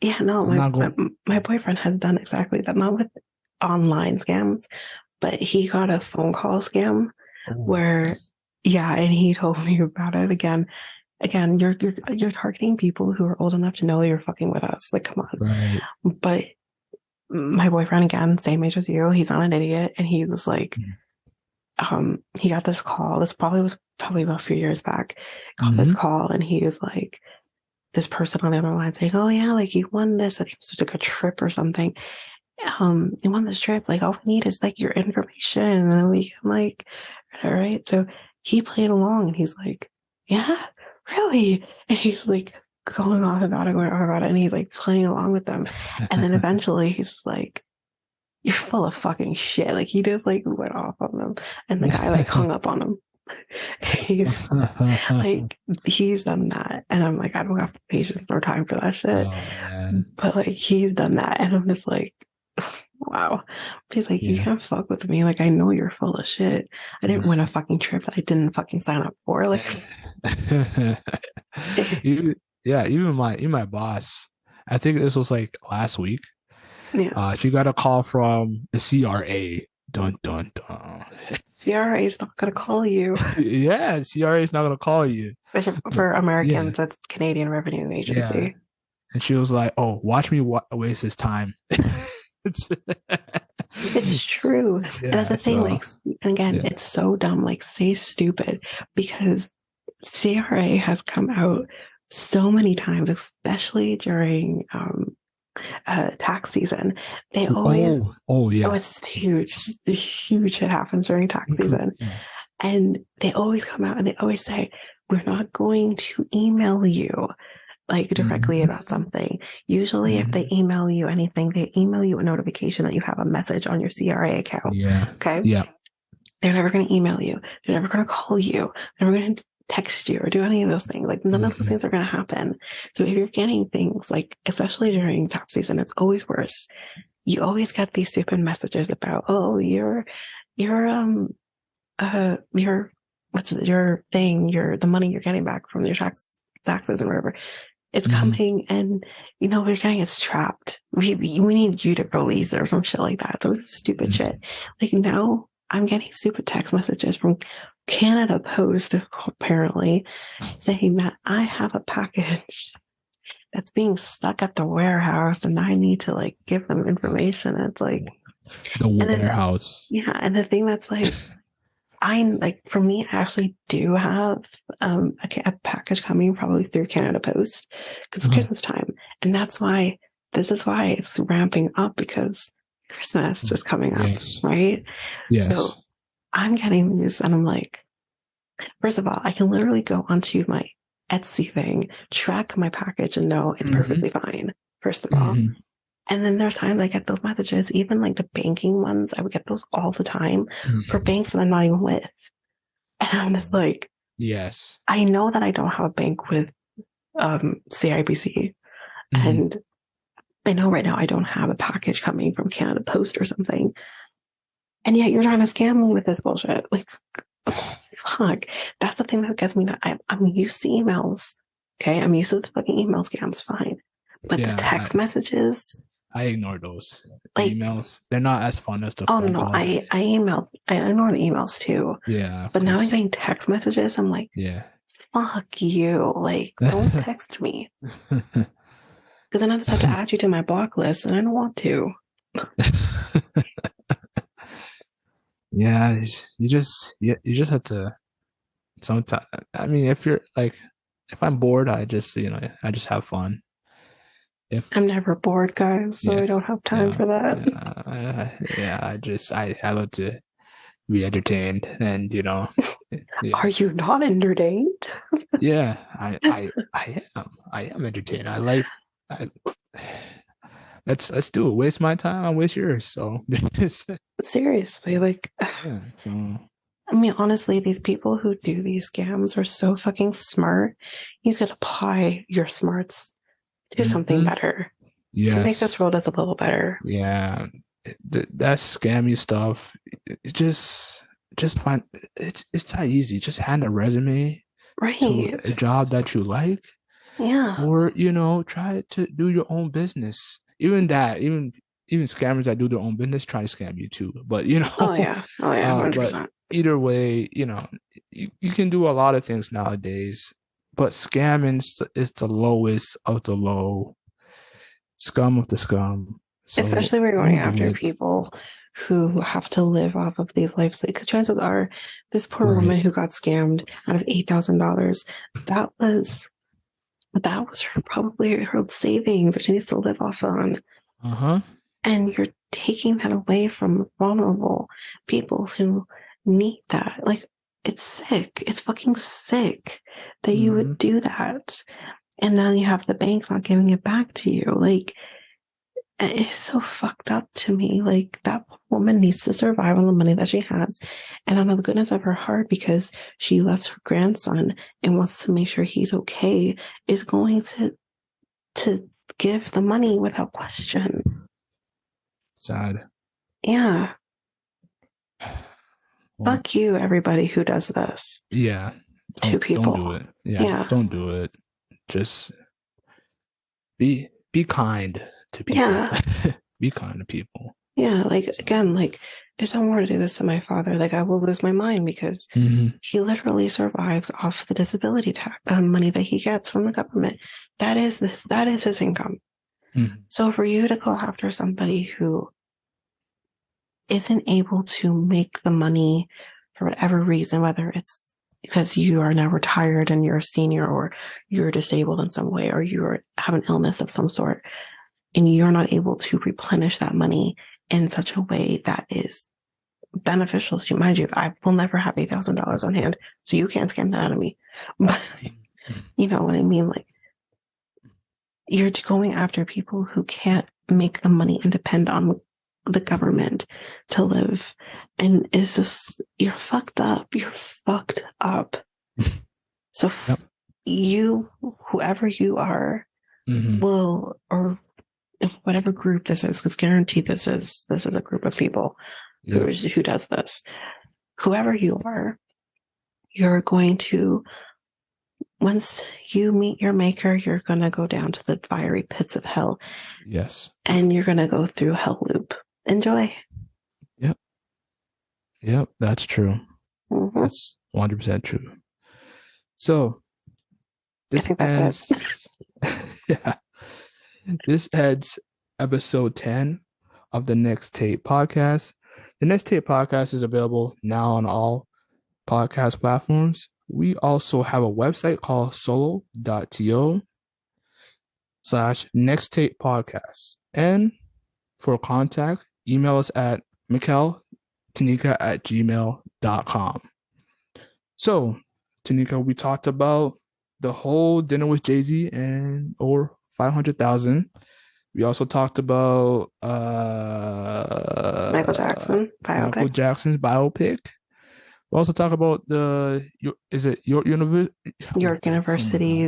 yeah, no, I'm not going. my boyfriend has done exactly that. Not with online scams, but he got a phone call scam Oh, where, yes. yeah, and he told me about it again. Again, you're targeting people who are old enough to know you're fucking with us. Like, come on. Right. But my boyfriend, again, same age as you, he's not an idiot, and he was like, he got this call. This probably was probably about a few years back. Got this Mm-hmm. call, and he was like, this person on the other line saying, "Oh yeah, like you won this. I think it was like a trip or something. You won this trip. Like all we need is like your information, and then we can like, all right." So he played along, and he's like, "Yeah, really?" And he's like going on about it, and he's like playing along with them, and then eventually he's like, "You're full of fucking shit." Like he just like went off on them, and the guy like hung up on him. He's like, he's done that. And I'm like, I don't have patience nor time for that shit. Oh man. But like, he's done that. And I'm just like, Wow. He's like, you Yeah. can't fuck with me. Like, I know you're full of shit. I didn't win a fucking trip that I didn't fucking sign up for. Like, Even, yeah, even my boss. I think this was like last week. yeah. She got a call from the CRA. Dun dun dun. CRA is not going to call you. Yeah, CRA is not gonna call you. Especially But for yeah, Americans, that's Canadian Revenue yeah. Agency. And she was like, "Oh, watch me waste his time." It's, It's true. And that's yeah. the thing. So Like, and again, yeah. it's so dumb. Like, say stupid because CRA has come out so many times, especially during tax season. They always, Oh oh, yeah. it's huge, huge shit happens during tax season. Yeah. And they always come out and they always say, we're not going to email you like directly Mhm. about something. Usually, if they Mhm. email you anything, they email you a notification that you have a message on your CRA account. Yeah. Okay. Yeah. They're never going to email you. They're never going to call you. They're never going to text you or do any of those things. Like none of those Mhm. things are going to happen. So if you're getting things like, especially during tax season, it's always worse. You always get these stupid messages about, oh, you're, your, what's it, your thing, the money you're getting back from your taxes and whatever. It's Mhm. coming and, we're getting it's trapped. We need you to release it or some shit like that. So it's stupid shit. Mhm. Like now I'm getting stupid text messages from Canada Post, apparently, saying that I have a package that's being stuck at the warehouse and I need to like give them information. And it's like, The and then, warehouse. yeah. And the thing that's like, I like for me, I actually do have a package coming probably through Canada Post because it's Uh-huh. Christmas time, and that's why this is why it's ramping up because Christmas is coming up, Yes. right? So Yes. I'm getting these, and I'm like, first of all, I can literally go onto my Etsy thing, track my package, and know it's Hmm. perfectly fine. First of all, Hmm. and then there's times I get those messages, even like the banking ones, I would get those all the time for Hmm. banks that I'm not even with. And I'm just like, Yes. I know that I don't have a bank with CIBC. Hmm. And I know right now I don't have a package coming from Canada Post or something. And yet you're trying to scam me with this bullshit. Like, fuck. That's the thing that gets me. I'm used to emails. Okay. I'm used to the fucking email scams. Fine. But the Yeah. text messages, I ignore those like, emails. They're not as fun as the oh phone no, calls. I ignore the emails too. Yeah, But now I'm because getting text messages. I'm like, yeah. fuck you. Like, don't text me. Because then I just have to add you to my block list, and I don't want to. Yeah, you just have to sometimes. I mean, if you're like, if I'm bored, I just I just have fun. I'm If never bored, guys, so yeah, I don't have time yeah, for that. yeah, I love to be entertained, and Are yeah, you not entertained? yeah, I am entertained. I like I let's do it. Waste my time, I waste yours. So Seriously, like, yeah, so I mean, honestly, these people who do these scams are so fucking smart. You could apply your smarts to something mhm. better to make this Yes, world just a little better. yeah, that scammy stuff. It's just find it's not easy. Just hand a resume to Right. a job that you like, Yeah. or try to do your own business. Even that, even scammers that do their own business try to scam you too. But Oh, yeah. Oh, yeah. but 100%. either way, you can do a lot of things nowadays. But scamming is the lowest of the low, scum of the scum. So Especially when you're going don't do after it. people who have to live off of these lives. Because chances are, this poor woman Right. who got scammed out of $8,000, that was probably her savings that she needs to live off on. Uh-huh. And you're taking that away from vulnerable people who need that. Like, it's sick. It's fucking sick that you Hmm. would do that. And then you have the banks not giving it back to you. Like, it's so fucked up to me. Like, that woman needs to survive on the money that she has and out of the goodness of her heart because she loves her grandson and wants to make sure he's okay, is going to give the money without question. Sad. Yeah. Well, Fuck you, everybody who does this yeah. to Don't do people. it. Yeah, Yeah. don't do it. Just be kind to people. Yeah. Be kind to people. Yeah. Like, So, again, like, if someone were to do this to my father, like, I will lose my mind because mhm. he literally survives off the disability tax money that he gets from the government. That is his income. Mhm. So for you to go after somebody who isn't able to make the money for whatever reason, whether it's because you are now retired and you're a senior, or you're disabled in some way, or you have an illness of some sort, and you're not able to replenish that money in such a way that is beneficial to you. Mind you, I will never have $8,000 on hand, so you can't scam that out of me. But you know what I mean? Like, you're going after people who can't make the money and depend on the government to live. And it's just, you're fucked up. You're fucked up. So Yep. you, whoever you are, Mhm. will, or whatever group this is, because guaranteed this is a group of people Yes. who does this. Whoever you are, you're going to, once you meet your maker, you're going to go down to the fiery pits of hell. Yes. And you're going to go through hell loop. Enjoy. Yep. Yep. That's true. Mm-hmm. That's 100% true. So I this think that's ends. it. Yeah. This ends episode 10 of the Next Tape podcast. The Next Tape podcast is available now on all podcast platforms. We also have a website called solo.to/Next Tape podcast. And for contact, email us at Tanyka@gmail.com. So, Tanyka, we talked about the whole dinner with Jay-Z and or 500,000. We also talked about Michael Jackson Michael biopic. Jackson's biopic. We also talk about is it your university? York University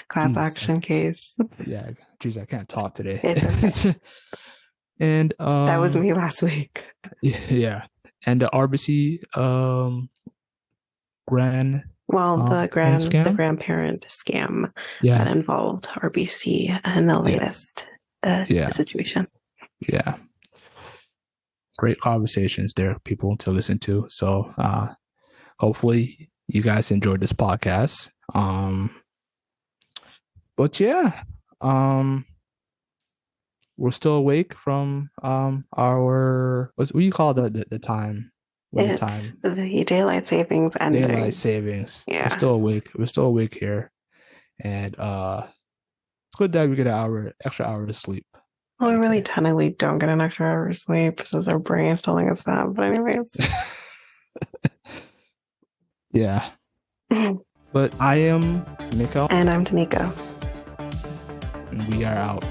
class Jeez, action case. yeah, geez, I can't talk today. It's okay. And That was me last week. yeah, and the RBC grand Well, grand the scam. grandparent scam that Yeah, involved RBC and the yeah, latest yeah, situation. yeah. Great conversations there, people to listen to. So hopefully you guys enjoyed this podcast. But yeah, we're still awake from what do you call the time? What the It's time? the daylight savings Daylight ending. savings. We're Yeah. still awake. We're still awake here. And it's good that we get an extra hour to sleep, I Well, we would really say. technically don't get an extra hour of sleep because our brain is telling us that. But anyways. Yeah. But I am Mikel. And I'm Tanyka. And we are out.